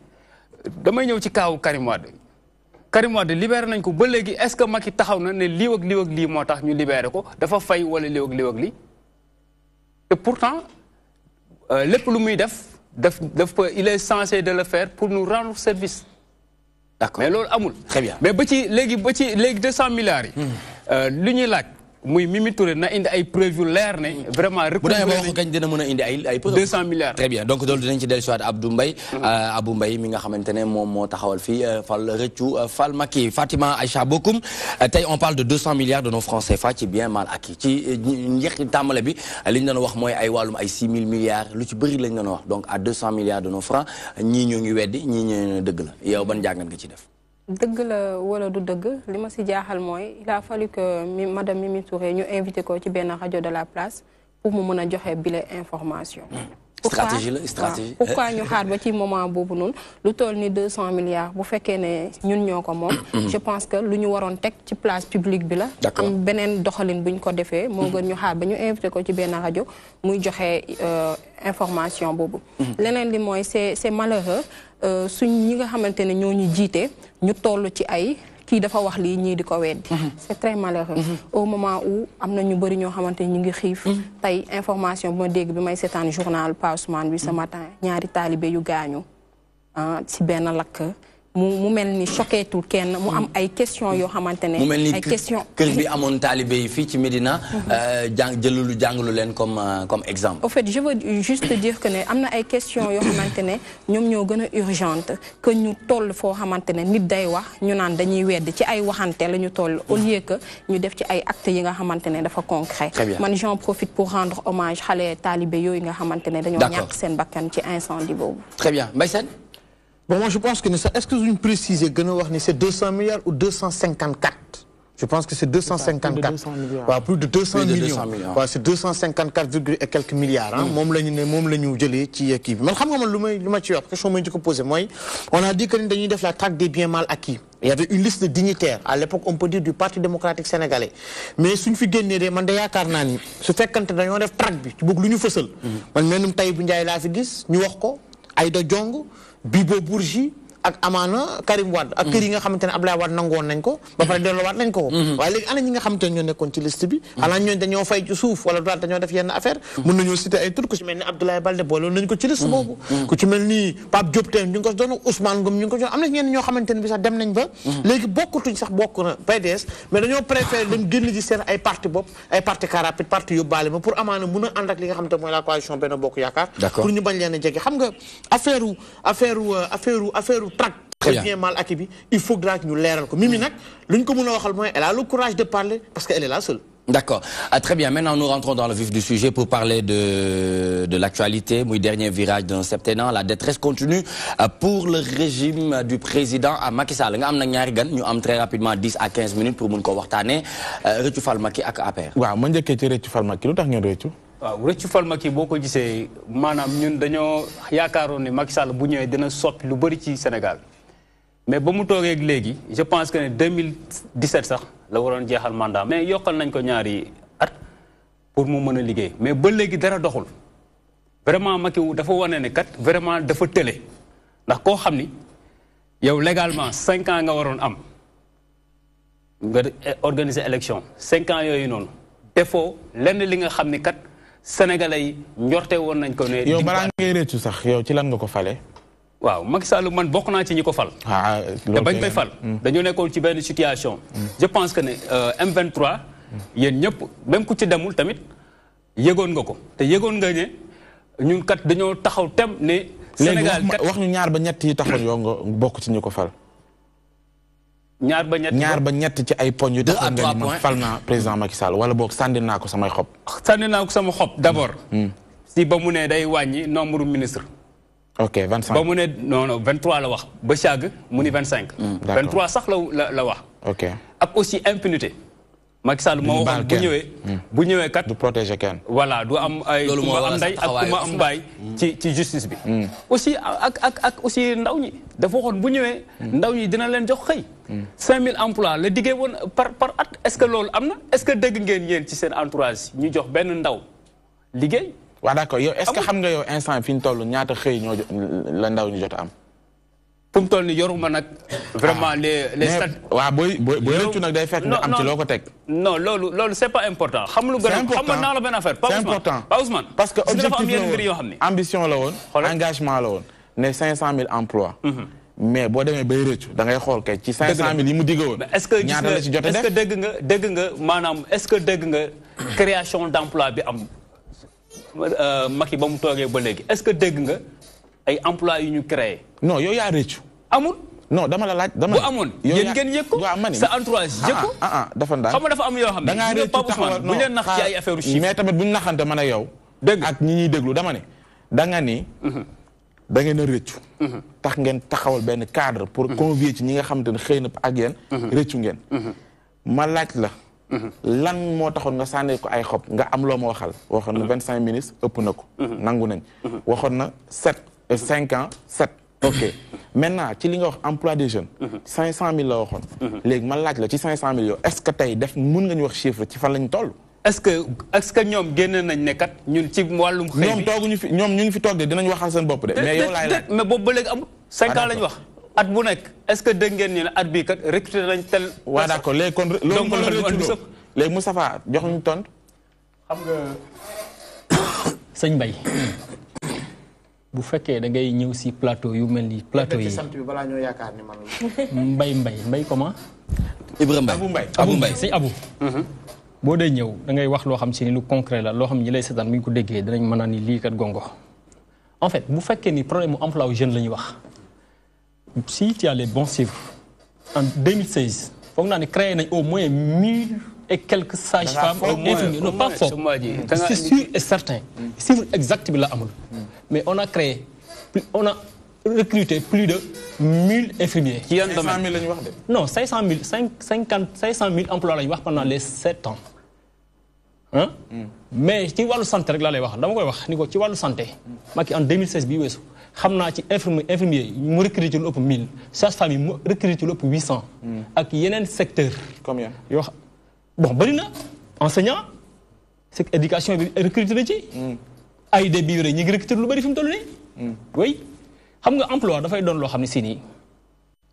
damay ñëw ci kaawu Karim Wade libéré nañ ko ba léegi est-ce que Macky taxaw na ne lii ak lii moo tax ñu libéré ko dafa fay wala lii ak lii te pourtant lépp lu muy def il est censé de le faire pour nous rendre service. D'accord mais loolu amul. Très bien mais ba ci léegi 200 milliards yi. li ñuy laaj muy Mimi Touré na indi ay preuves yu leer ne vraiment. bu demee ba wax kañ dina mën a indi ay preuves. 200 milliards. très bien donc loolu dinañ ci dellusiwaat Abdou Mbaye. Abou Mbaye mi nga xamante ne moom moo taxawal fii Rëccu Falmaki Fatima Aïcha Bokoum tey on parle de 200 milliards de nos francs CFA ci bien mal acquis ci njëkk tàmbale bi li ñu doon wax mooy ay wàllum ay 6 000 milliards lu ci bëri lañ doon wax donc à 200 milliards de nos francs ñii ñoo ngi weddi ñii ñoo dëgg la yow ban jàngat nga ci def. dëgg la wala du dëgg li ma si jaaxal mooy il a fallu que madame Mimi Touré ñu invité ko ci benn rajo de la place pour mu mën a joxe bile information. stratégie la stratégie. pourquoi ñu xaar ba ci moment boobu noonu lu toll ni 200 milliards bu fekkee ne ñun ñoo ko moom. je pense que lu ñu waroon teg ci place publique bi la. am beneen doxalin bu ñu ko defee. moo gën ñu xaar ba ñu invité ko ci benn rajo muy joxe information boobu. leneen li mooy c'est malheureux suñ ñi nga xamante ne ñoo ñu jiite ñu toll ci ay. kii dafa wax lii ñii di ko weddi. c'est très malheureux. au moment où am na ñu bëri ñoo xamante ni ñu ngi xiif. tey information bu ma dégg bi may seetaan journal Pa Ousmane bi ce matin ñaari taalibe yu gaañu ci benn lakk mu mel ni choqué tout kenn mu am ay questions yoo xamante ne. ay questions kër bi amoon taalibe yi fii ci Médina. jàngalu leen comme exemple. au fait je veux juste dire que ne am na ay questions yoo xamante ne ñoom ñoo gën a urgente que ñu toll foo xamante ne nit day wax ñu naan dañuy wedd ci ay waxante la ñu toll au lieu que ñu def ci ay actes yi nga xamante ne dafa concret. man j'en profite pour rendre hommage xale taalibe yooyu nga xamante ne dañoo ñàkk seen bakkan ci incendie boobu. Très bien Mbaye Sène. Bon, moi je pense que est-ce que vous précisez que c'est 200 milliards ou 254? Je pense que c'est 254. Plus de 200 millions. C'est 254, et quelques milliards. On a dit que nous avons la traque des biens mal acquis. Il y avait une liste de dignitaires, à l'époque on peut dire du Parti démocratique sénégalais. Mais si nous faisons des mandats Karnani, ce fait quand nous avons une traque, nous faisons. Nous avons Aïda Diongo, Bibo Bourgi ak Amana Karim Wade ak kër yi nga xamante ne Abdoulaye Wade nangoon nañ ko ba pare delloowaat nañ ko waaye léegi ana ñi nga xamante ne ñoo nekkoon ci liste bi xanaa ñooñu dañoo fay ci suuf wala daal dañoo def yenn affaire mën nañoo citer ay tur ku ci mel ni Abdoulaye Baldé booloon nañ ko ci liste boobu ku ci mel ni Pape Diop Tène ñu ngi ko doon Ousmane Ngom ñu ngi ko doon am na ñenn ñoo xamante ne bi sax dem nañ ba léegi bokkutuñ sax bokk na PDS mais dañoo préféré dem génn ci seen ay parti bopp ay parti car rapide parti yóbbaale ma pour amaana mën a ànd ak li nga xamante mooy la coalition Benno Bokk Yaakaar pour ñu bañ leen a jege xam nga affaire traque bien mal acquis il faudra que nous l'air. Mimi nak, l'une comme on a elle a le courage de parler parce qu'elle est la seule. D'accord. Très bien. Maintenant, nous rentrons dans le vif du sujet pour parler de l'actualité. Muy dernier virage d'un septennat. La détresse continue pour le régime du président Macky Sall. Nga am na ñaari gan ñu am très rapidement 10 à 15 minutes pour mun ko waxtaanee rëccu fal Macky ak APR. waaw ma njëkkee ci rëccu fal Macky lu tax ngeen rëccu. waaw rëccu fal Macky boo ko gisee maanaam ñun dañoo yaakaaroon ne Macky Sall bu ñëwee dina soppi lu bëri ci Sénégal mais ba mu toogee léegi je pense que ne 2017 sax la waroon jeexal mandat mais yokkal nañ ko ñaari at pour mu mën a liggéey mais ba léegi dara doxul vraiment Macky dafa wane ne kat vraiment dafa tële ndax koo xam ni yow légalement 5 ans nga waroon am nga organiser élection 5 ans yooyu noonu defoo lenn li nga xam ni kat sénégalais yi njorte woon nañ ko ne. yow balaa ngay rëccu sax yow ci lan nga ko fale. waaw Macky Sall man bokk naa ci ñi ko fal. te bañ koy fal. dañoo nekkoon ci benn situation. je pense que ne M23. yéen ñëpp même ku ci demul tamit yëgoon nga ko te yëgoon nga ne ñun kat dañoo taxaw tem ne. Sénégal kat wax ñu ñaar ba ñett yi taxoon yow nga bokk ci ñi ko fal. ñaar ba ñett ci ay poñ yu taxoon nga ni man fal naa président Macky Sall wala boog sànni naa ko samay xob. sànni naa ko sama xob d'abord. si ba mu ne day wàññi nombre ministre. ok 25 ba mu ne non 23 la wax ba chàgg mu ni 25. 23 sax la wax. ok ak aussi impunité. Macky Sall moo waxoon bu ñëwee kat. du protéger kenn. voilà du am ay ku ma am ndey ak ku ma am baay ci justice bi. aussi ak aussi ndaw ñi dafa waxoon bu ñëwee. ndaw ñi dina leen jox xëy. 5000 emplois la diggee woon par at est-ce que loolu am na est-ce que dégg ngeen yéen ci seen entourage ñu jox benn ndaw liggéey. waaw d'accord yow est-ce que xam nga yow instant fi ñu toll ñaata xëy ñoo la ndaw ñu jot a am. fu mu toll nii yoruma nag. vraiment les stats. waaw booy rëccu nag day fekk nga am ci loo ko teg. non loolu c'est pas important. xam lu gën a xam nga naa la benn affaire. c'est important pas Ousmane. parce que objectif la woon yoo xam ne. ambition la woon. engagement la woon ne 500000 emplois. mais boo demee bay rëccu da ngay xool kay ci 500000 yi mu digg woon. est-ce que ñaata la ci jot a def est-ce que dégg nga maanaam est-ce que dégg nga création d'emploi bi am Macky ba mu toogee ba léegi est-ce que dégg nga ay emplois yu ñu créé. non yow yaa rëccu. amul. non dama la laaj dama. bu amoon yéen ngeen yëg ko. sa entourage yëg ko. dafa ndànk xam nga dafa am yoo xam ne. da ngaa rëccu taxawal bu leen nax ci ay affaire chiffre. mais tamit bu ñu naxante man ak yow. dégg ak ñi ñuy déglu dama ne. da nga ni. da ngeen a rëccu. tax ngeen taxawal benn cadre pour convier ci ñi nga xamante ne xëy na ak yéen. rëccu ngeen. ma laaj la. lan moo taxoon nga sànni ko ay xob nga am loo ma waxoon na 25 ministres ëpp na ko. nangu nañ. waxoon na 5 ans 7. ok maintenant ci li nga wax emploi des jeunes. 500000 la waxoon. léegi ma laaj la ci 500000 yow est-ce que tey mun nga ñu wax chiffre ci fan lañ toll. est-ce que ñoom génne nañ ne kat ñun ci wàllum. xëy ñoom tooguñu fi ñoom ñu ngi fi toog de dinañ waxal seen bopp de. mais yow laay laaj mais boobu ba léegi amul. 5 ans lañ wax. at bu nekk est-ce que dégg ngeen ñu ne at bii kat recruté nañ tel. waaw d'accord léegi kon loolu moo la rëccu léegi Moustapha jox ñu tontu. xam nga sëñ Mbaye bu fekkee da ngay ñëw si plateau yu mel ni plateau yi. sant bi balaa ñoo yaakaar ni man Mbaye comment. Ibrahima Mbaye Abou Mbaye sëñ Abou. boo dee ñëw da ngay wax loo xam si ni lu concret la loo xam ne ñi lay seetaan bu ñu ko déggee dinañ mën a ni lii kat gongo. en fait bu fekkee ni problème mu emploi aux jeunes la ñuy wax si tu as les bons chiffres en 2016 foog naa ne créé nañ au moins 1000 et quelques sages-femmes infirmiers non pas fort c'est sûr et certain chiffre exact bi la amul mais on a créé on a recruté plus de 1000 infirmiers. ci yan domaine 500000 la ñu wax de. non 500 000 emplois la ñu wax pendant les 7 ans hein mais ci wàllu santé rek laa lay wax dama koy wax ni ko ci wàllu santé Macky en 2016 bii weesu xam naa ci infirmier mu recruté lu ëpp 1000 sages-femmes yi mu recruté lu ëpp 800 ak yeneen secteur combien yoo xam bon bëri na enseignant c'est éducation bi recruté na ci AID bi yore ñi ngi recruté lu bëri fi mu toll nii oui xam nga emploi dafay doon loo xam ne si nii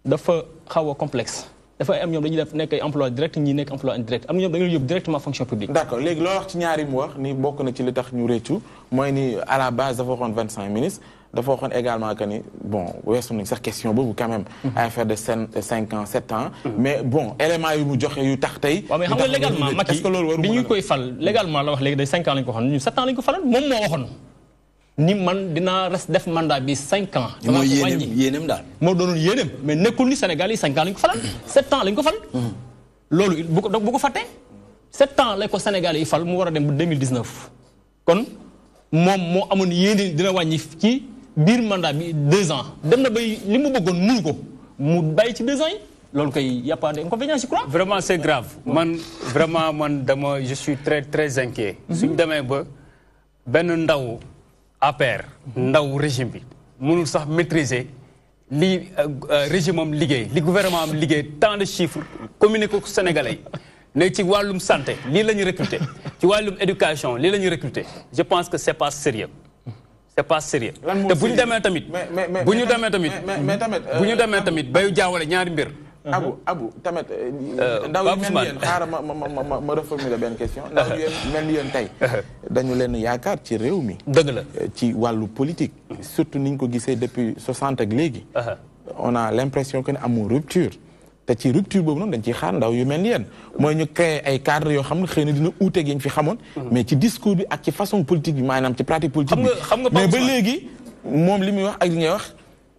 dafa xaw a complexe dafay am ñoom dañuy def nekk ay emploi direct ñi nekk emploi indirect am na ñoom da ngay yóbbu directement fonction publique. d'accord léegi loo wax ci ñaari mu wax ni bokk na ci li tax ñu réccu mooy ni à la base dafa waxoon 25 ministres dafa waxoon également que ni bon weesu nañ sax question boobu quand même. à affaire de 5 ans 7 ans. mais bon éléments yu mu joxe yu tax tey. waaw mais xam nga légalement Macky bi ñu koy fal légalement la wax léegi day 5 ans lañ ko waxoon ñun 7 ans lañ ko falal moom moo waxoon. ni man dinaa def mandat bi 5 ans. mooy yéenem daal. moo doonul yéenem mais nekkul ni Sénégal yi 5 ans lañ ko falal. 7 ans lañ ko fal. loolu bu ko fàttee. 7 ans lay ko Sénégal yi fal mu war a dem ba 2019 kon moom moo amoon yéene dina wàññi ci biir mandat bi 2 ans dem na bay li mu bëggoon mënu ko mu bàyyi ci 2 ans yi loolu kay y a pas d'inconvénient je crois. vraiment c'est grave man vraiment man dama je suis très inquiet. suñ demee ba benn ndaw APR. ndaw régime bi mënul sax maîtriser li régime am liggéey li gouvernement am liggéey tant de chiffres communiqué ko Sénégalais yi ne ci wàllum santé lii la ñu recruter ci wàllum éducation lii la ñu recruter je pense que c'est pas sérieux c'est pas sérieux te bu ñu demee tamit bu ñu demee tamit bayu jaawale ñaari mbir Abou tamit ndaw yi mel ni yéen xaaral ma reformuler benn question ndaw yi mel ni yéen tey dañu leen yaakaar ci réew mi dëgg la ci wàllu politique surtout niñ ko gisee depuis 60 ak léegi on a l'impression que ne amul rupture te ci rupture boobu noonu dañ ciy xaar ndaw yu mel ni yéen mooy ñu créer ay cadres yoo xam ne xëy na dina uuteeg yi ñu fi xamoon mais ci discours bi ak ci façon politique bi maanaam ci pratique politique bi mais ba léegi moom li muy wax ak li ngay wax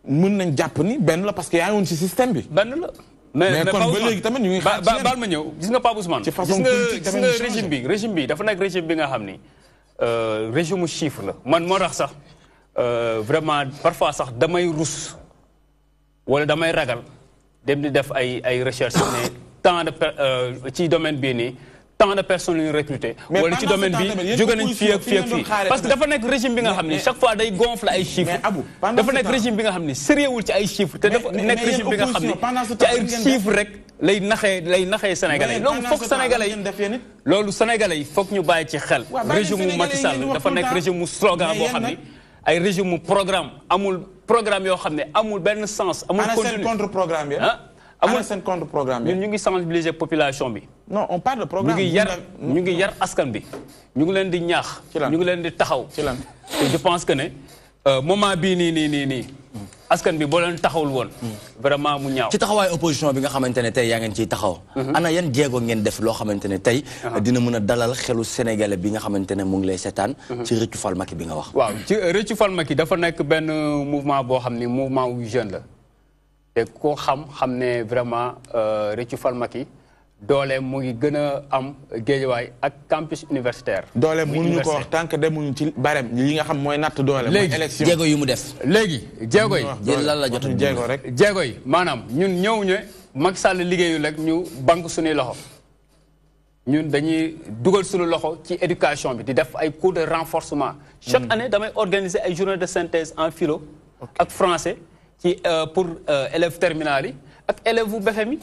mën nañ jàpp ni benn la parce que yaa ngi woon ci système bi benn la mais kon ba léegi tamit ñu ngi xaar baal ma ñëw gis nga Pape Ousmane ci façon politique gis nga régime bi dafa nekk régime bi nga xam ni régime chiffre la man moo tax sax vraiment parfois sax damay rus wala damay ragal dem di def ay recherche ne tant de ci domaine bii nii tant de personnes yu ñu recruté wala ci domaine bi jóge nañ fii ak fii parce que dafa nekk régime bi nga xam ni chaque fois day gonfle ay chiffres dafa nekk régime bi nga xam ni sérieuxul ci ay chiffres te dafa nekk régime bi nga xam ni ci ay chiffres rek lay naxee sénégalais yi loolu foog sénégalais yi loolu sénégalais yi foog ñu bàyyi ci xel régime mu Macky Sall dafa nekk régime mu slogan boo xam ni ay régime mu programme amul programme yoo xam ne amul benn sens amul contenu contre programme amul seen contre programme ñun ñu ngi sensibiliser population bi. non on parle de programme ñu ngi yar askan bi ñu ngi leen di ñaax. ñu ngi leen di taxaw. ci lan je pense que ne moment bii nii askan bi boo leen taxawul woon. vraiment mu ñaaw. ci taxawaay opposition bi nga xamante ne tey yaa ngeen ciy taxaw. ana yan jéego ngeen def loo xamante ne tey. dina mën a dalal xelu sénégalais bi nga xamante ne mu ngi lay seetaan. ci Rëccu Fal Macky bi nga wax. waaw ci Rëccu Fal Macky dafa nekk benn mouvement boo xam ni mouvement wu jeune la. te koo xam ne vraiment Rëccu Fal Macky doole mu ngi gën a am Guédiawaye ak campus universitaire. doole mënuñu ko wax tant que demuñu ci barème yi nga xam mooy natt doole. mooy élection jéego yu mu def. léegi jéego yi. lan la jot jéego rek. jéego yi maanaam ñun ñëw ñu Macky Sall liggéeyu rek ñu banque suñuy loxo ñun dañuy dugal suñu loxo ci éducation bi di def ay cours de renforcement. chaque année damay organiser ay journée de synthèse en philo. ak français. pour élèves terminales yi ak élèves bu BFEM yi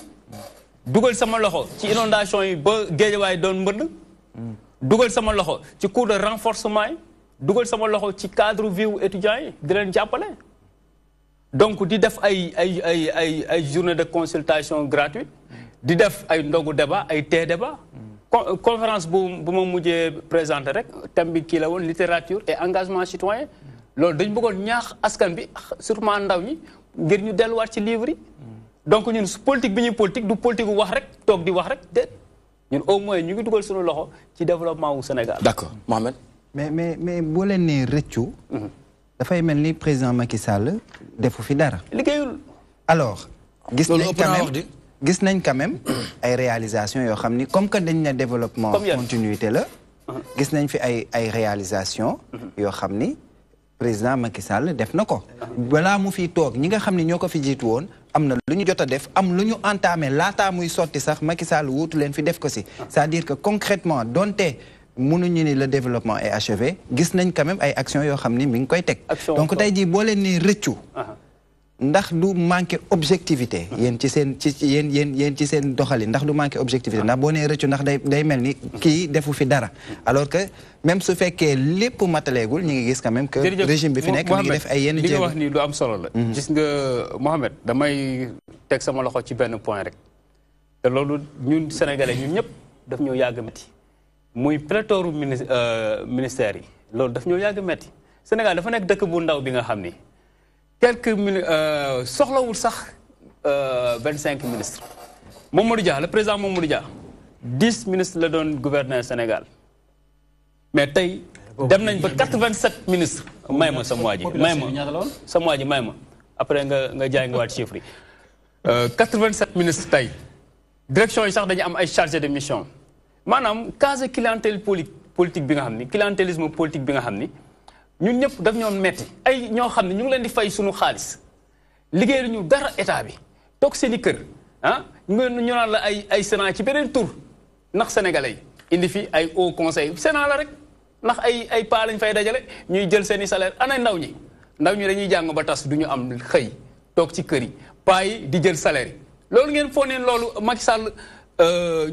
dugal sama loxo ci inondation yi ba Guédiawaye doon mbënd dugal sama loxo ci cours de renforcement yi dugal sama loxo ci cadre vie wu étudiants yi di leen jàppale donc di def ay journée de consultation gratuite di def ay ndogu débat ay thé débat conférence bu ma mujjee présenté rek thème bi kii la woon littérature et engagement citoyen loolu dañ bëggoon ñaax askan bi surtout ndaw ñi ngir ñu delluwaat ci livre yi donc ñun politique bi ñuy politique du politique wax rek toog di wax rek déet ñun au moins ñu ngi dugal suñu loxo ci développement wu Sénégal. d'accord Mohamed. mais boo leen nee rëccu. dafay mel ni président Macky Sall defu fi dara. liggéeyul. alors gis nañ quand même ay réalisations yoo xam ni comme que dañ ne développement continuité la. gis nañ fi ay réalisations. yoo xam ni. président Macky Sall def na ko balaa mu fiy toog ñi nga xam ne ñoo ko fi jiitu woon am na lu ñu jot a def am lu ñu entamé laataa muy sotti sax Macky Sall wuutu leen fi def ko si c'est-à-dire que concrètement donte mënuñu ni le développement est achevé gis nañ quand même ay actions yoo xam ni mi ngi koy teg donc tey jii boo leen ni rëccu ndax du manqué objectivité yéen ci seen doxali ndax du manqué objectivité ndax boo nee rëccu ndax day mel ni kii defu fi dara alors que même su fekkee lépp mataleegul ñu ngi gis quand même que régime bi fi nekk mi ngi def ay yenn li nga wax nii lu am solo la gis nga Mohamed damay teg sama loxo ci benn point rek te loolu ñun sénégalais ñun ñëpp daf ñoo yàgg metti muy pléthore ministères yi loolu daf ñoo yàgg metti Sénégal dafa nekk dëkk bu ndaw bi nga xam ni quelques minutes soxlawul sax 25 ministres Mamadou Dia le président Mamadou Dia 10 ministres la doon gouverner Sénégal mais tey dem nañ ba 87 ministres may ma sama waa ji may ma après nga jaay nga waat chiffres yi 87 ministres tey direction yi sax dañu am ay chargés de mission maanaam case clientèle politique bi nga xam ni clientélisme politique bi nga xam ni ñun ñëpp daf ñoon metti ay ñoo xam ne ñu ngi leen di fay suñu xaalis liggéey ñu dara état bi toog seen i kër ah ñu naan la ay Sénat ci beneen tur ndax sénégalais yi indi fi ay haut conseil Sénat la rek ndax ay paa lañ fay dajale ñuy jël seen i salaire ana ndaw ñi dañuy jàng ba tas du ñu am xëy toog ci kër yi paa yi di jël salaire yi loolu ngeen foo neen loolu Macky Sall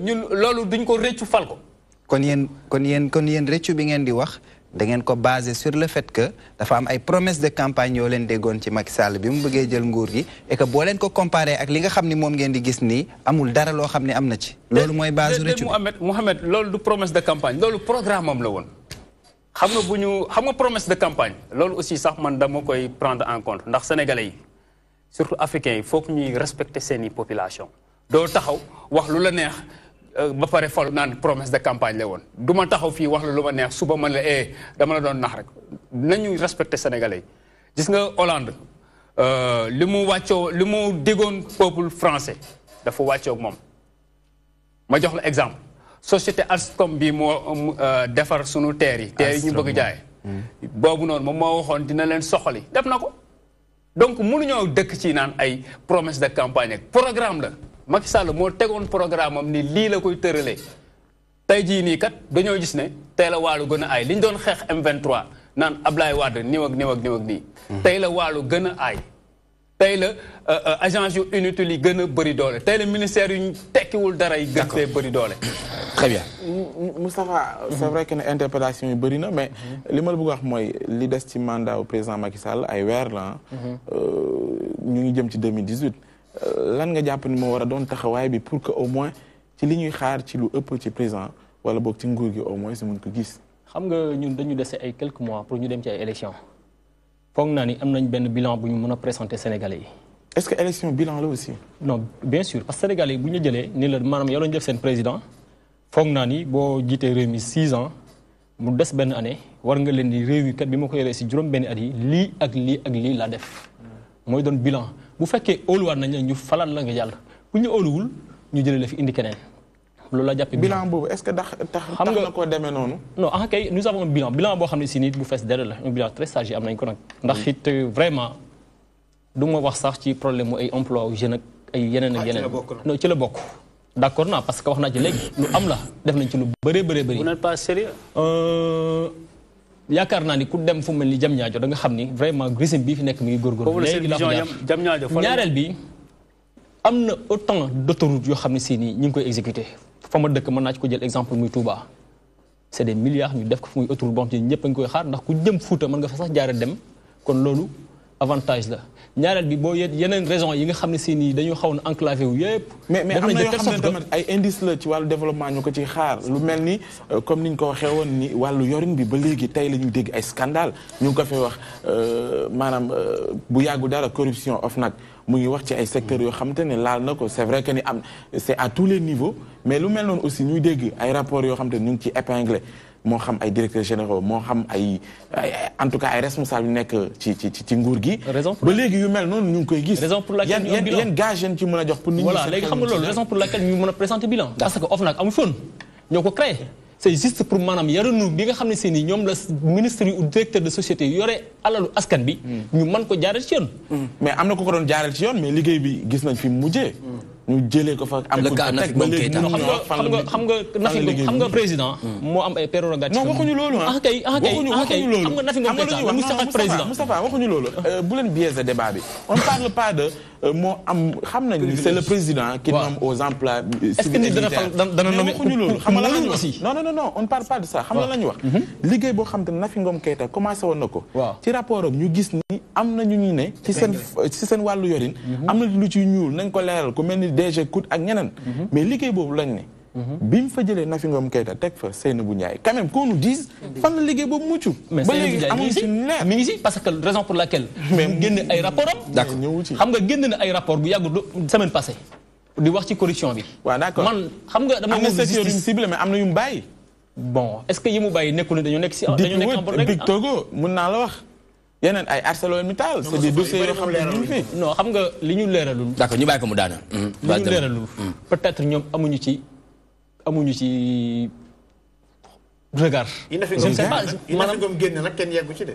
ñun loolu duñ ko rëccu fal ko. kon yéen rëccu bi ngeen di wax da ngeen ko basé sur le fait que dafa am ay promesses de campagne yoo leen déggoon ci Macky Sall bi mu bëggee jël nguur gi et que boo leen ko comparé ak li nga xam ni moom ngeen di gis nii amul dara loo xam ne am na ci. loolu mooy base rëccu bi Mohamed loolu du promesse de campagne loolu programme am la woon. xam nga promesse de campagne loolu aussi sax man dama koy prendre en compte ndax sénégalais yi surtout africains yi foog ñuy respecter seeni population doo taxaw wax lu la neex. ba pare fal naan promesse de campagne la woon du ma taxaw fii wax la lu ma neex suba man la dama la doon nax rek nañu respecté sénégalais yi gis nga Hollande li mu déggoon peuple français dafa wàccoog moom ma jox la exemple société Alstom bi moo defar sunu terre yi ñu bëgg jaay boobu noonu moom moo waxoon dina leen soxali def na ko donc mënuñoo dëkk ci naan ay promesse de campagne ak programme la Macky Sall moo tegoon programme am ni lii la koy tëralee tey jii nii kat dañoo gis ne tey la waalu gën a aay li ñu doon xeex M23 naan Ablaye Wade niw ak nii. tey la waalu gën a aay. tey la agence yu inutile yi gën a bëri doole tey la ministère yu tekkiwul dara yi gën fee bëri doole. très bien. Moustapha c'est vrai que ne interpellation yi bëri na mais li ma la bëgg wax mooy li des ci mandat au président Macky Sall ay weer la ñu ngi jëm ci 2018. lan nga jàpp ni moo war a doon taxawaay bi pour que au moins ci li ñuy xaar ci lu ëpp ci président wala boog ci nguur gi au moins su mun ko gis. xam nga ñun dañu dese ay quelques mois pour ñu dem ci ay élections foog naa ni am nañ benn bilan bu ñu mën a présenter Sénégalais yi. est-ce que élection bilan la aussi. non bien sûr parce que Sénégalais yi bu ñu jëlee ni la maanaam yow la ñu def seen président foog naa ni boo jiitee réew mi 6 ans mu des benn année war nga leen di réew mi kat bi ma ko yoree si juróom benn at yi lii ak lii laa def mooy doon bilan. bu fekkee óoluwaat nañ la ñu falal la nga jàll bu ñu óoluwul ñu jëlee la fi indi keneen loolu la jàppee. bilan boobu est-ce que tax na koo demee noonu. non ah kay nous avons un bilan boo xam ne si nit bu fees dara la un bilan très sage am nañ ko nag. ndax it vraiment du ma wax sax ci problème mu ay emploi jeune ak ay yeneen ak yeneen. non ci la bokk. d'accord naa parce que wax naa ci léegi lu am la def nañ ci lu bëree. vous n'êtes pas sérieux. yaakaar naa ni ku dem fu mel ni Diamniadio da nga xam ni vraiment régime bii fi nekk mi ngi góorgóorlu. léegi la ko ñaareel bi am na autant d'autoroutes yoo xam ne si nii ñu ngi koy exécuté fa ma dëkk mën naa ci ko jël exemple muy Touba. c'est des milliards ñu def ko fu muy autoroute boo xam ne ñëpp a ngi koy xaar ndax ku jëm Fuuta mën nga fa sax jaare dem kon loolu avantage la ñaareel bi boo yeneen raison yi nga xam ne si nii dañoo xaw na enclavé wu yëpp. mais am na yoo xam ne tamit ay indice la ci wàllu développement ñu ko ciy xaar lu mel ni comme ni ñu ko waxee woon ni wàllu yorin bi ba léegi tey la ñu dégg ay scandale ñu ngi ko fay wax maanaam bu yàggu dara corruption OFNAC mu ngi wax ci ay secteurs yoo xamante ne laal na ko c'est vrai que ni am c'est à tous les niveaux mais lu mel noonu aussi ñuy dégg ay rapports yoo xamante ne ñu ngi ci épinglé moo xam ay directeurs généraux moo xam ay en tout cas ay responsables yu nekk ci nguur gi. ba léegi yu mel noonu ñu ngi koy gis. raison pour laquelle yan gage yéen ci mën a jox pour nit ñi. voilà léegi xam nga loolu raison pour laquelle ñu mën a présenter bilan. parce que OFNAC amu foon ñoo ko créé. c'est juste pour maanaam yaranu bi nga xam ne si ni ñoom la ministre yi ou directeur de société yore alalu askan bi. ñu mën ko jaarale ci yoon. mais am na ko doon jaarale ci yoon mais liggéey bi gis nañ fi mujjee. ñu jëlee ko fa am ko teg ba léegi xam nga président moo am ay prérogatives. non waxuñu loolu ah kay xam nga Nafi Ngom Keïta mu sax ak président Moustapha waxuñu loolu bu leen biaiser débat bi on parle pas de moo am xam nañ ni c'est le président qui nomme aux emplois civils et militaires dana nommer waxuñu loolu xam nga la ñu wax non on parle pas de ça xam nga la ñu wax liggéey boo xam te ne Nafi Ngom Keïta commencé woon na ko ci rapport am ñu gis ni am na ñu ñuy ne ci seen wàllu yorin am na lu ci ñuul nañ ko leeral ku mel ni DG Cout ak ñeneen mais liggéey boobu lañ ne bi mu fa jëlee Nafi Ngom Keïta teg fa Seynabou Ndiaye quand même qu'on nous dise fan la liggéey boobu mucc ba léegi amuñu ci leer mi ngi si parce que raison pour laquelle mu génne ay rapport am d'accord xam nga génn na ay rapport bu yàggul semaine passée di wax ci corruption bi waaw d'accord man xam nga dama am na secteur yu ciblé mais am na yu mu bàyyi bon est-ce que yi mu bàyyi nekkul ne dañoo nekk si dañoo nekk en bonne règle Big Togo mën naa la wax yeneen ay ArcelorMittal c'est des dossiers yoo xam ne ñu fi non xam nga li ñu leeralul d'accord ñu bàyyi ko mu daana li ñu leeralul peut-être ñoom amuñu ci amuñu ci regard. je ne sais pas maanaam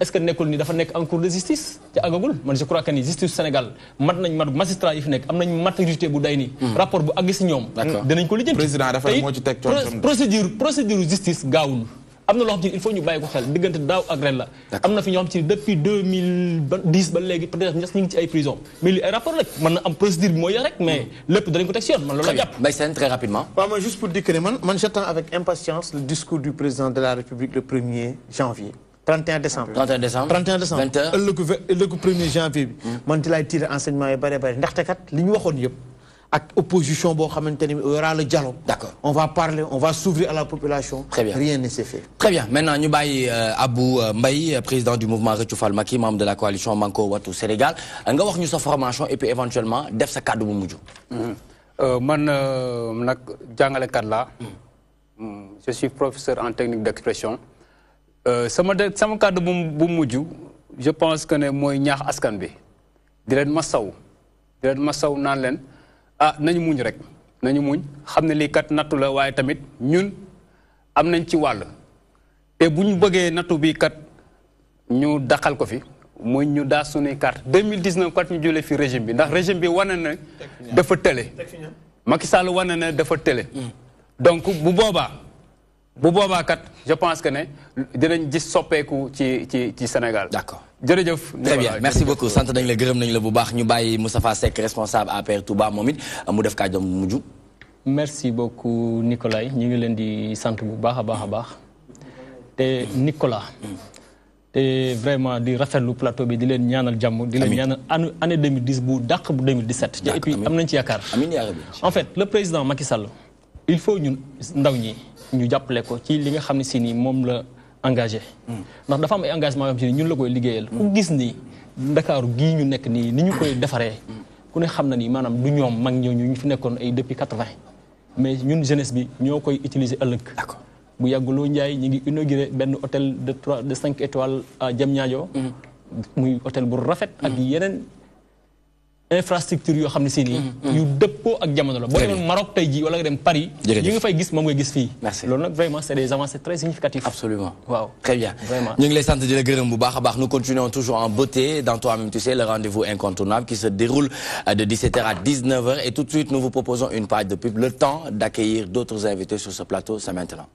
est-ce que nekkul ni dafa nekk en cours de justice ci agagul man je crois que ni justice Sénégal mat magistrat yi fi nekk am nañ maturité bu day ni rapport bu àgg si ñoom. dinañ ko lijjanti. président dafa moo ci teg procédure justice gaawul. am na loo xam ci il faut ñu bàyyi ko xel diggante daaw ak ren la. am na fi ñoo xam ci depuis 2010 ba léegi peut-être ñu ngi ci ay prison mais li ay rapport rek mën na am procédure bi mooy rek mais lépp danañ ko teg si yoon man loolu la jàpp. Mbaye Sène très rapidement. waaw man juste pour dire que man j'attends avec impatience le discours du président de la République le 1er janvier. 31 décembre 31 décembre 20h ëllëgu 1er janvier bi. man ci laay tiré enseignement yi bare ndaxte kat li ñu waxoon yëpp. Avec opposition, il y aura le dialogue. D'accord. On va parler, on va s'ouvrir à la population. Très bien. Rien ne s'est fait. Très bien. Maintenant, nous avons Abou Mbaye, président du mouvement Retchoufal Maki, membre de la coalition Manko Watu Sénégal. On va voir sa formation et puis éventuellement, def sa cadre de Moudjou. Je suis professeur en technique d'expression. Sama cadre de Moudjou, je pense que c'est moi ñaax askan bi. Di leen masaw naan leen nañu muñ rek nañu muñ xam ne lii kat nattu la waaye tamit ñun am nañ ci wàll te bu ñu bëggee nattu bi kat ñu daqal ko fi muy ñu daa sunuy carte 2019 kat ñu jëlee fi régime bi ndax régime bi wane na dafa tële Macky Sall wane na dafa tële donc bu boobaa kat je pense que ne dinañ gis soppeeku ci Sénégal. D'accord. jërëjëf. Très bien merci beaucoup sant nañ la gërëm nañ la bu baax ñu bàyyi Moustapha Seck responsable APR Touba moom it mu def kàddoom bu mujj. merci beaucoup Nicolas ñu ngi leen di sant bu baax a baax te Nicolas. te vraiment di rafetlu plateau bi di leen ñaanal jàmm. di leen ñaanal année 2010 bu dàq bu 2017. te et puis am nañ ci yaakaar. amiin yaa rabbi. en fait le président Macky Sall il faut ñun ndaw ñi ñu jàppale ko ci li nga xam ne si ni moom la. engagé ndax dafa am ay engagement yoo xam ne ñun la koy liggéeyal ku gis ni Ndakaaru gii ñu nekk nii ni ñu koy defaree ku ne xam na ni maanaam du ñoom mag ñooñu ñu fi nekkoon ay depuis 80 mais ñun jeunesse bi ñoo koy utiliser ëllëg bu yàgguloo Ndiaye ñu ngi inauguré benn hôtel de 5 étoiles à Diamniadio muy hôtel bu rafet ak yeneen infrastructure yoo xam ne si nii yu dëppoo ak jamono la boo demoon Maroc tey jii wala nga dem Paris yi nga fay gis moom nga gis fii loolu nag vraiment c'est des avancées très significatives. Absolument. Waaw. Très bien. Vraiment. ñu ngi lay sant di la gërëm bu baax a baax nous continuons toujours en beauté dans Toi-même tu sais le rendez-vous incontournable qui se déroule de 17h à 19h et tout de suite nous vous proposons une page de pub le temps d'accueillir d'autres invités sur ce plateau c'est maintenant.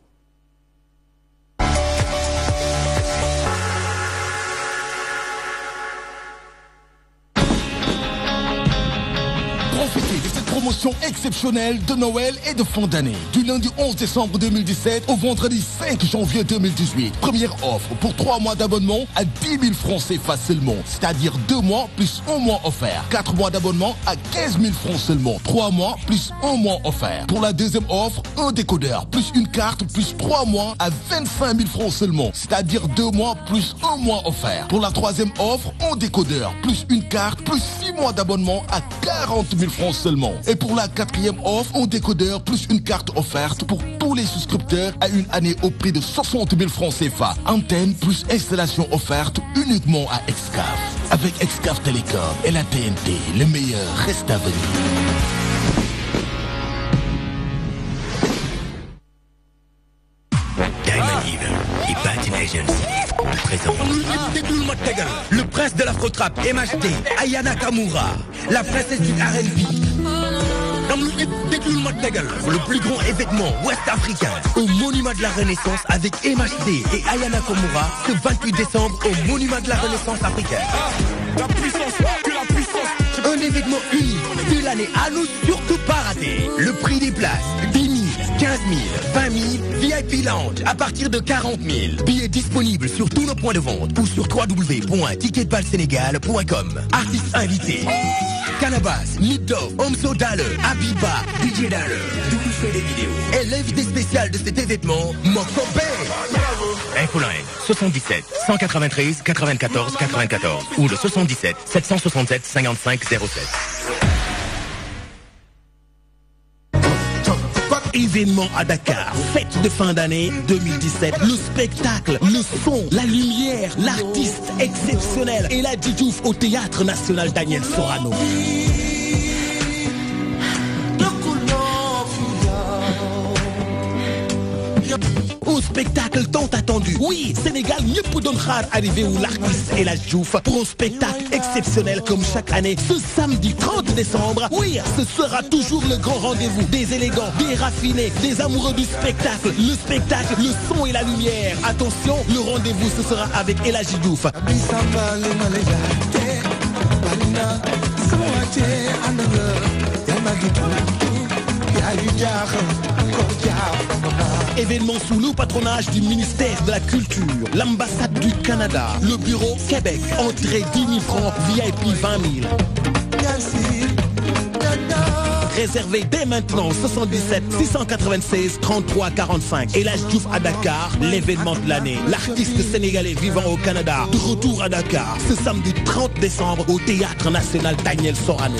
Profitez de cette promotion exceptionnelle de Noël et de fin d'année. Du lundi 11 décembre 2017 au vendredi 5 janvier 2018. Première offre pour 3 mois d'abonnement à 10 000 francs CFA seulement. C'est-à-dire 2 mois plus 1 mois offert. 4 mois d'abonnement à 15 000 francs seulement. 3 mois plus 1 mois offert. Pour la deuxième offre, un décodeur plus une carte plus 3 mois à 25 000 francs seulement. C'est-à-dire 2 mois plus 1 mois offert. Pour la troisième offre, un décodeur plus une carte plus 6 mois d'abonnement à 40 000 francs seulement. Et pour la quatrième offre, un décodeur plus une carte offerte pour tous les souscripteurs à une année au prix de 60 000 francs CFA. Antenne plus installation offerte uniquement à Excaf. Avec Excaf Télécom et la TNT, le meilleur reste à venir. Le prince de l'afro-trap MHD, Aya Nakamura, la princesse du R&B. Le plus grand événement ouest-africain au Monument de la Renaissance avec MHD et Aya Nakamura ce 28 décembre au Monument de la Renaissance africaine. La puissance, que la puissance. Un événement unique de l'année à nous surtout pas rater. Le prix des places, 10 000, 15 000, 20 000, VIP Lounge à partir de 40 000. Billets disponibles sur tous nos points de vente ou sur www.ticketbalsénégal.com. Artistes invités. Cannabis, Nidov, Omso Dalle, Abiba, DJ Dalle, tout fait des vidéos. Et l'invité spécial de cet événement, Mokobé. Infoline 77 193 94 94 ou le 77 767 55 07. Événement à Dakar, fête de fin d'année 2017, le spectacle, le son, la lumière, l'artiste exceptionnel et la Diouf au Théâtre National Daniel Sorano. spectacle tant attendu. Oui, Sénégal mieux peut donner rare arrivé où l'artiste El Hadji Diouf pour un spectacle exceptionnel comme chaque année. Ce samedi 30 décembre, oui, ce sera toujours le grand rendez-vous des élégants, des raffinés, des amoureux du spectacle. Le spectacle, le son et la lumière. Attention, le rendez-vous ce sera avec El Hadji Diouf. Événement sous le patronage du ministère de la Culture, l'ambassade du Canada, le bureau Québec, entrée 10 000 francs, VIP 20 000. Réservé dès maintenant 77 696 33 45. El Hadji Diouf à Dakar, l'événement de l'année. L'artiste sénégalais vivant au Canada, de retour à Dakar, ce samedi 30 décembre au Théâtre National Daniel Sorano.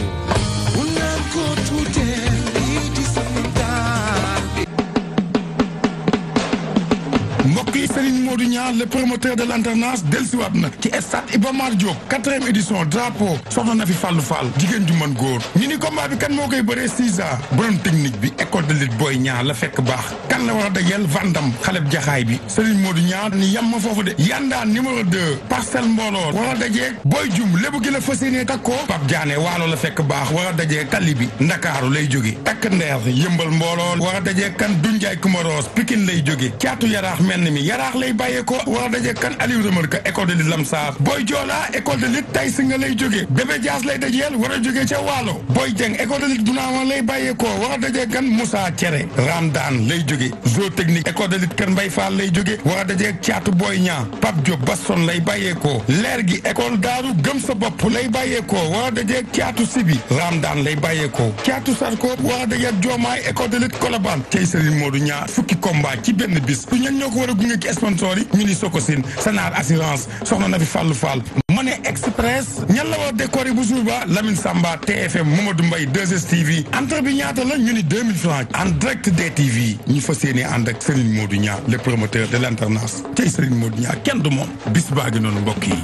mbokk Serigne Modou Niang le promoteur de l'alternance dellusiwaat na ci stade Iba Mar Diop 4e édition drapeau soxna na fi Fallou Fall jigéen ju mën góor ñu ni combat bi kan moo koy bëree 6 ans borom technique bi école de lutte Boy Niang la fekk baax kan la war a dajeel Vandam xaleb jaxaay bi Serigne Modou Niang ni yam ma foofu de Yandaan numéro 2 parcelle mbooloo war a dajee Boy Dioum lébu gi la fas yéenee takkoo Pape Diané waalo la fekk baax war a dajee Tali bi Ndakaaru lay jóge takk ndeer yëmbal mbooloo war a dajee kan Dunjaay Kumaroos Pikine lay jóge caatu yaraax menn mi yaraax lay bàyyee ko war a dajee kan Aliou Remarque école de lutte Lamsar Boy Joola école de lutte tay si nga lay jóge Bébé Dias lay dajeel war a jóge ca Waalo Boy Dieng école de lutte Bunaama lay bàyyee ko war a dajee kan Moussa Thiéré Ramdan lay jóge zoo technique école de lutte Kër Mbay Fall lay jóge war a dajee caatu Boy Niang Pape Diop Baston lay bàyyee ko leer gi école Daaru Gëm sa bopp lay bàyyee ko war a dajee caatu Sibi Ramdan lay bàyyee ko caatu Sarko war a dajee Joomaay école de lutte Colobane tey Serigne Modou Niang fukki combat ci benn bis du ñan ñoo ko war a gunge ci sponsor yi ñu ni Sococine Sanar assurance soxna na fi Fallou Fall Money Express ñan la war décorer bu jour ba Lamine Samba TFM Mamadou Mbaye 2STV entrée bi ñaata la ñu ni 2000 francs en direct DTV ñu fas yéene ànd ak Serigne Modou Niang le promoteur de l'alternance tey Serigne Modou Niang kenn du moom bis baa ngi noonu mbokk yi.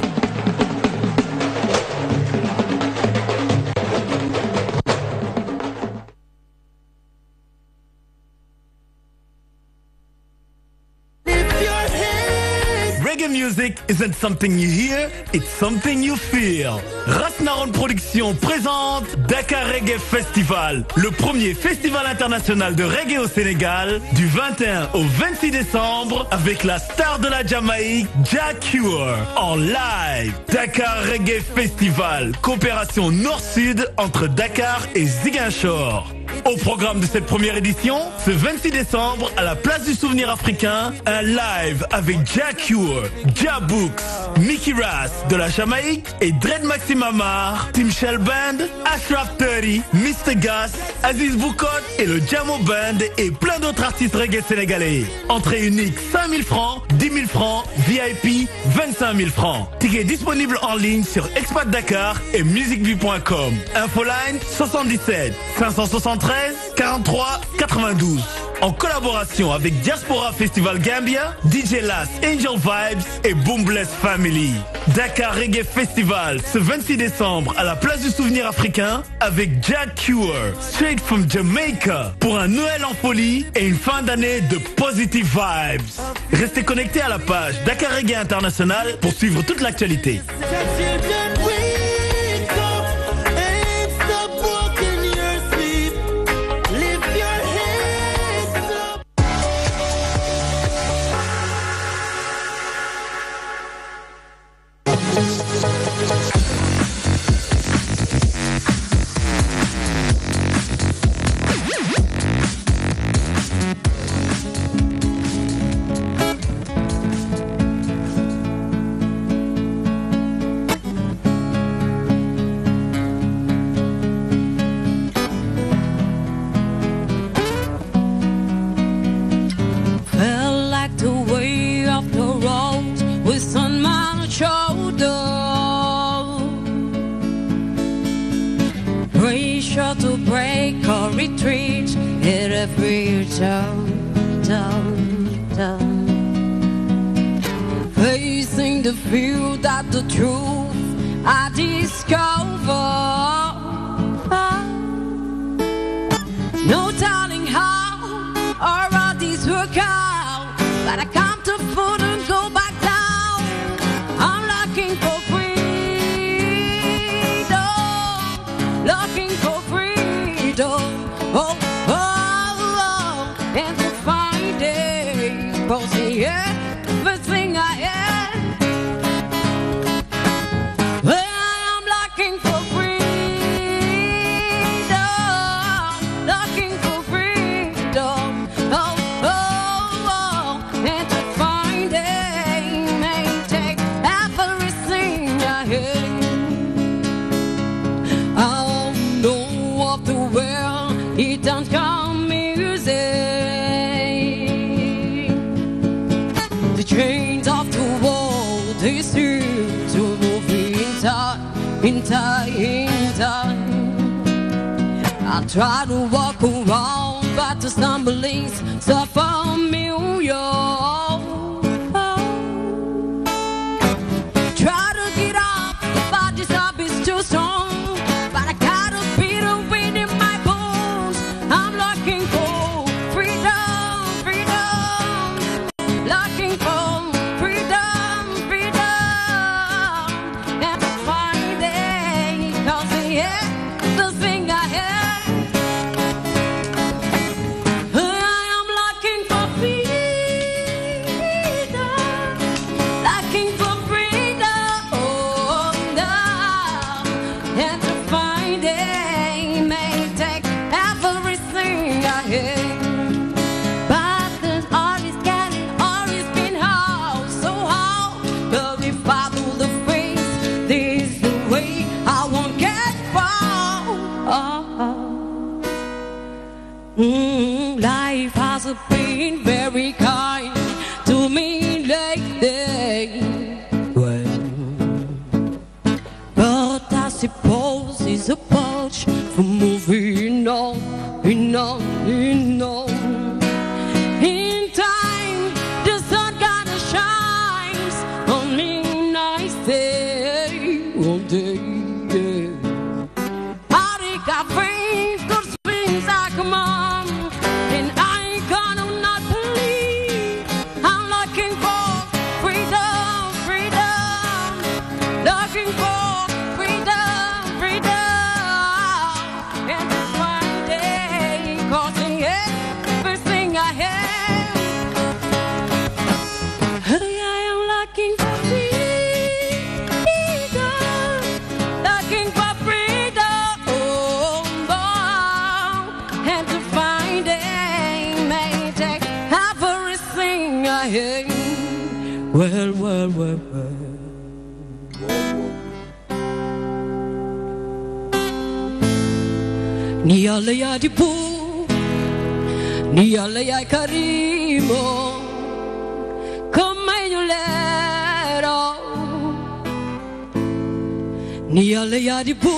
Reggae music isn't something you hear, it's something you feel. Rasnaron Productions présente Dakar Reggae Festival, le premier festival international de reggae au Sénégal, du 21 au 26 décembre, avec la star de la Jamaïque, Jah Cure, en live. Dakar Reggae Festival, coopération nord-sud entre Dakar et Ziguinchor. Au programme de cette première édition, ce 26 décembre, à la place du souvenir africain, un live avec Jah Cure, Jah Books, Mickey Ras de la Jamaïque et Dread Maxime Amar, Tim Shell Band, Ashraf 30, Mr. Gas, Aziz Boukot et le Jamo Band et plein d'autres artistes reggae sénégalais. Entrée unique 5 000 francs, 10 000 francs, VIP 25 000 francs. Ticket disponible en ligne sur Expat Dakar et musicview.com. Infoline 77 573 43 92. En collaboration avec Diaspora Festival Gambia, DJ Las, Angel Vibes et Boombless Family. Dakar Reggae Festival ce 26 décembre à la place du souvenir africain avec Jah Cure, straight from Jamaica, pour un Noël en folie et une fin d'année de positive vibes. Restez connectés à la page Dakar Reggae International pour suivre toute l'actualité. To break or retreat, hit every turn. Facing the fear that the truth I discover. No telling how or all these work out, but I can't. everything I am. Well, I am looking for freedom, looking for freedom. Oh, oh, oh, and to find it may take everything I have. I know of the world, it don't come easy. The chains of the world, they seem to move in time, in time, in time. I try to walk around, but the stumbling's so familiar. Try to get up, but this up is too strong. But I got a beat of wind in my bones. I'm looking for freedom, freedom. Looking for freedom, freedom. And to find it, 'cause yeah, the thing I have. I am looking for freedom, looking for freedom. Oh, no. And to find it may take everything I have. But there's always getting, always been hard, so hard. But if I do the face, this is the way I won't get far. Life has been very kind to me lately. Well, but I suppose it's a punch for moving on, on. In time, the sun gonna shines on me nice day, one day. I think I think good things I come on, and I ain't gonna not believe. I'm looking for freedom, freedom, looking for freedom, freedom, and to find it, 'cause everything I have. I am looking for freedom, looking for freedom, oh, and to find it may take everything I have. Well, well, well, well. Ni alle ya di pu, ni alle ya karimo, come you lero. Ni alle ya di pu,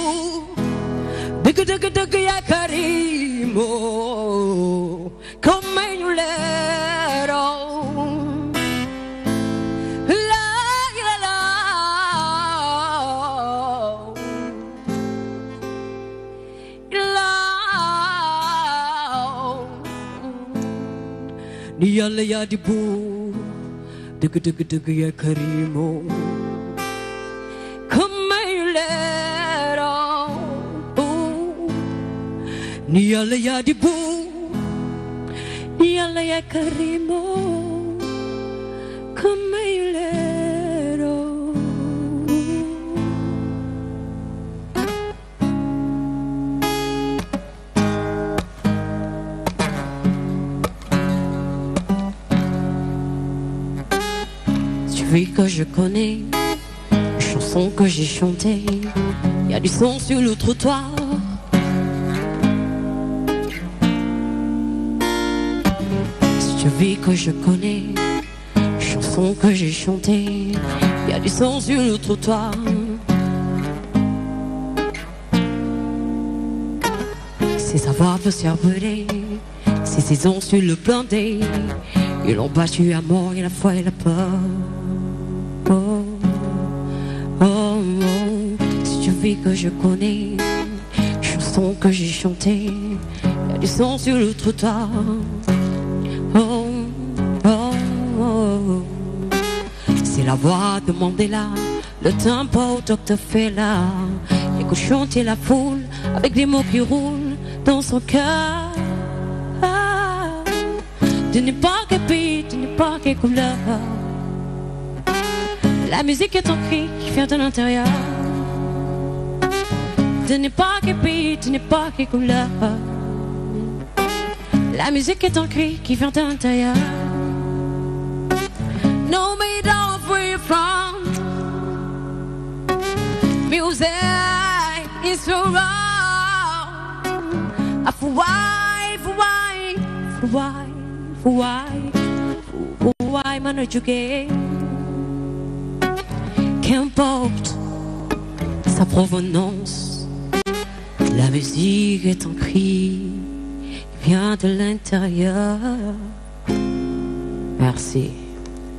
dig ya karimo, come you lero. La la la. Ni alle ya di bu, dig ya karimo, come you lero. Ni alle ya di bu, ni alle ya karimo, come you lero. Celui que je connais, chanson que j'ai chantée, y a du son sur le trottoir. Celui que je connais, chanson que j'ai chantée, y a du son sur le trottoir. Ses avoirs veulent s'arborer, ses saisons sur le blindé, ils l'ont battu à mort et la foi et la peur. Oh, oh, oh, c'est une vie que je connais, chanson que j'ai chantée, y a du son sur le trottoir. Oh, oh, oh, c'est la voix de Mandela, le tempo Dr. Fela. Écoute chanter la foule avec des mots qui roulent dans son cœur. De n'importe quel pays, de n'importe quelle couleur. La musique est un cri qui vient de l'intérieur. De n'importe quel pays, de n'importe quelle couleur. La musique est un cri qui vient de l'intérieur. No matter where you're from, music is so wrong. For why, man, are you gay? Qu'importe sa provenance, la musique est un cri qui vient de l'intérieur. Merci.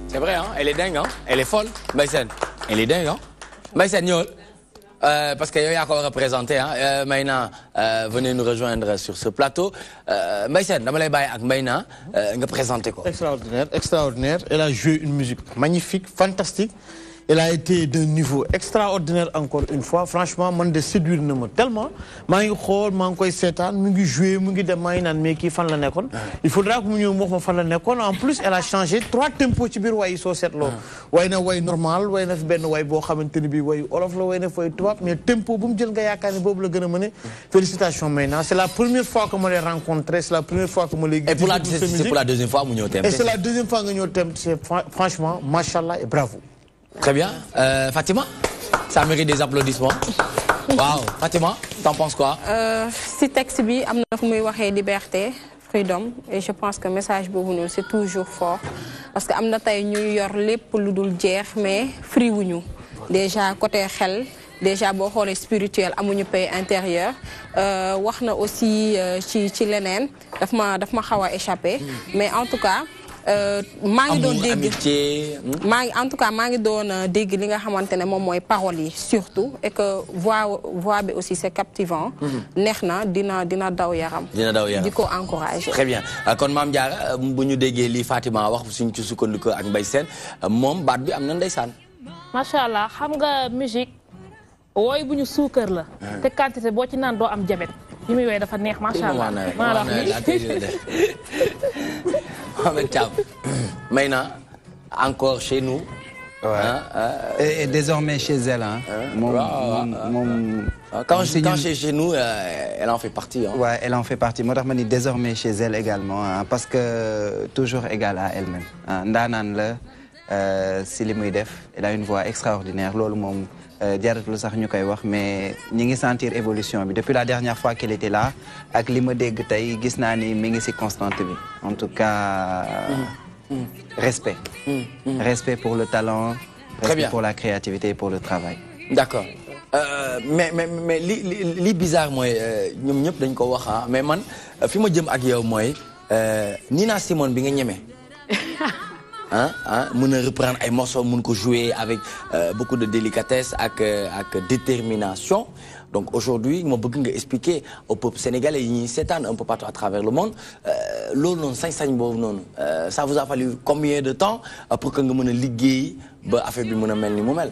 C'est vrai, hein? Elle est dingue, hein? Elle est folle, Mbaye. Elle est dingue, hein? Mbaye, parce que y a encore représenté, hein? Mayna, venez nous rejoindre sur ce plateau. Mbaye, dama lay baye ak Mayna nga présenter quoi. Extraordinaire, extraordinaire. Elle a joué une musique magnifique, fantastique. Elle a été d'un niveau extraordinaire encore une fois. Franchement, man de séduire na ma tellement. Maa ngi xool, maa ngi koy seetaan, mu ngi joué, mu ngi dem maa ngi naan mais kii fan la nekkoon. Il faudra que mu ñëw wax ma fan la nekkoon. En plus, elle a changé 3 tempos ci biir way yi soo seetloo. way na way normal, way na fi benn way boo xamante ni bii way olof la, way na fay tubaab, mais tempo bu mu jël nga yaakaar ni boobu la gën a mëne. Félicitations Mayna. C'est la première fois que ma l'ai rencontré, c'est la première fois que ma l'ai. Et c'est pour la deuxième fois mu ñëw thème. Et c'est la deuxième fois nga ñëw thème. Franchement, machallah et bravo. Très bien. Fatima, ça mérite des applaudissements. Waouh, Fatima, t'en penses quoi? Si texte bi am na fu muy waxee liberté, freedom, et je pense que message boobu noonu c'est toujours fort parce que am na tey ñu yor lépp lu dul jeex mais free wuñu déjà côté xel. Déjà boo xoolee spirituel amuñu paix intérieur wax na aussi ci leneen daf ma xaw a échappé mais en tout cas maa ngi doon dégg en tout cas maa ngi doon dégg li nga xamante ne moom mooy paroles yi surtout et que voix bi aussi c'est captivant. neex na dina daw yaram. di ko encourager. Très bien kon Mame Diarra bu ñu déggee lii Fatima wax suñ ci sukkandiku ak Mbaye Sène moom baat bi am na ndeysaan. macha allah xam nga musique wooy bu ñu suukar la. te quantité boo ci naan doo am jabet. li muy woy dafa neex macha allah. Mohamed Thiam Mayna encore chez nous. Ouais. Et désormais chez elle. Hein. Quand chez nous, elle en fait partie. Hein. Ouais, elle en fait partie. Moi, je dis désormais chez elle également, hein, parce que toujours égale à elle-même. Ndanan la, si li muy def, elle a une voix extraordinaire. Lolu mom diaratul sax ñu koy wax mais ñi ngi sentir évolution bi depuis la dernière fois qu'elle était là ak li ma dégg tey gis naa ni mi ngi ci constante bi en tout cas respect respect pour le talent respect pour la créativité et pour le travail. D'accord mais li bizarre mooy ñoom ñëpp dañ ko wax mais man fi ma jëm ak yow mooy Nina Simone bi nga ñeme mën reprendre ay morceaux mën ko jouer avec beaucoup de délicatesse ak détermination. Donc aujourd'hui ma bëgg nga expliquer au peuple sénégalais yi ñuy seetaan un peu partout à travers le monde loolu noonu sañ-sañ boobu noonu ça vous a fallu combien de temps pour que nga mën a liggéey ba affaire bi mën a mel ni mu mel.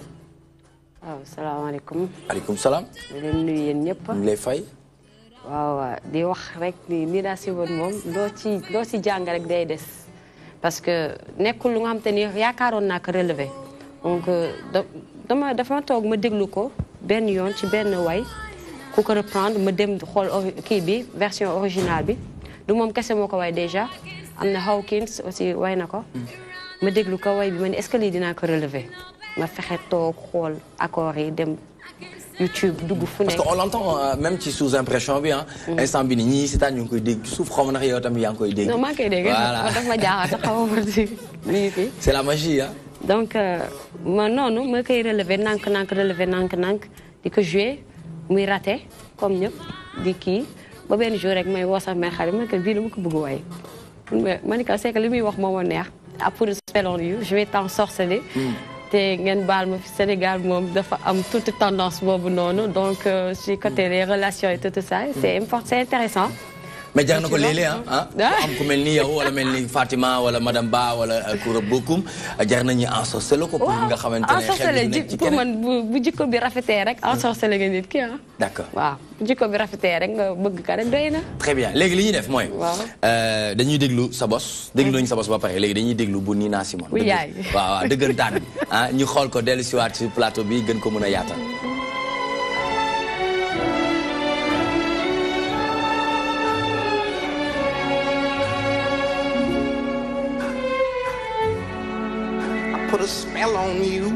waaw salaamaaleykum. Aleykum salaam. di leen nuyu yéen ñëpp. ñu lay fay. waaw di wax rek ni Nina Simone moom doo ci jàng rek day des. parce que nekkul lu nga xam te ni yaakaaroon naa ko relevé donc dafa toog ma déglu ko benn yoon ci benn way ku ko reprendre ma dem xool kii bi version originale bi du moom kese moo ko way déjà am na Hawkins aussi way na ko ma déglu ko way bi ma ne est-ce que lii dinaa ko relevé ma fexe toog xool accords yi dem YouTube dugg fu nekk. Parce qu'on l'entend même ci sous impression bi instant bi ni ñii seetaan ñu ngi koy dégg suuf xaw ma ndax yow tamit yaa ngi koy dégg. non maa ngi koy dégg. voilà daf ma jaaxal sax xaw ma si lii fi. C'est la magie hein. Donc ma noonu ma koy relever nank di ko jouer muy raté comme ñëpp di kii ba benn jour rek may woo sax may xarit ma que bii dama ko bëgg waay. ma ni ko c'est que li muy wax moo ma neex à pour spell on you je vais t'ensorceler. te ngeen baal ma fi Sénégal moom dafa am toute tendance boobu noonu donc ci côté les relations et tout ça c'est important c'est intéressant mais jar na ko léeg-léeg ah am ku mel ni yow wala mel ni Fatima wala madame Ba wala Koura Bokoum jar nañu ensorceler ko pour nga xamante ne xel bi nekk ci pour man bu jikko bi rafetee rek ensorceler nga nit ki ah. d'accord waaw bu jikko bi rafetee rek nga bëgg ka rek doy na. très bien léegi li ñuy def mooy. dañuy déglu sa bos. déglu nañu sa bos ba pare léegi dañuy déglu bu Nina Simone. oui yaay waaw dëggantaan bi ah ñu xool ko dellu si waat si plateau bi gën ko mën a yaatal. Put a spell on you.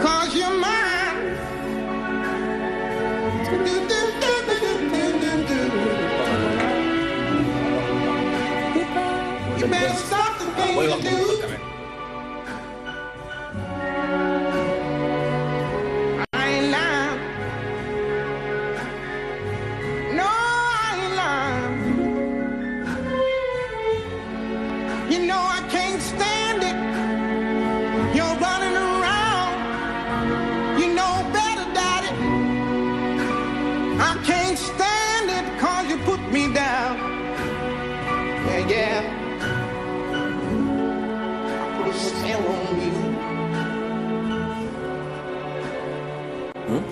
Cause you're mine. You better stop the thing you do. I ain't lying. No, I ain't lying. You know I can't stand it. You're running around. You know better, Daddy. I can't stand it 'cause you put me down. Yeah, yeah. I put a spell on you.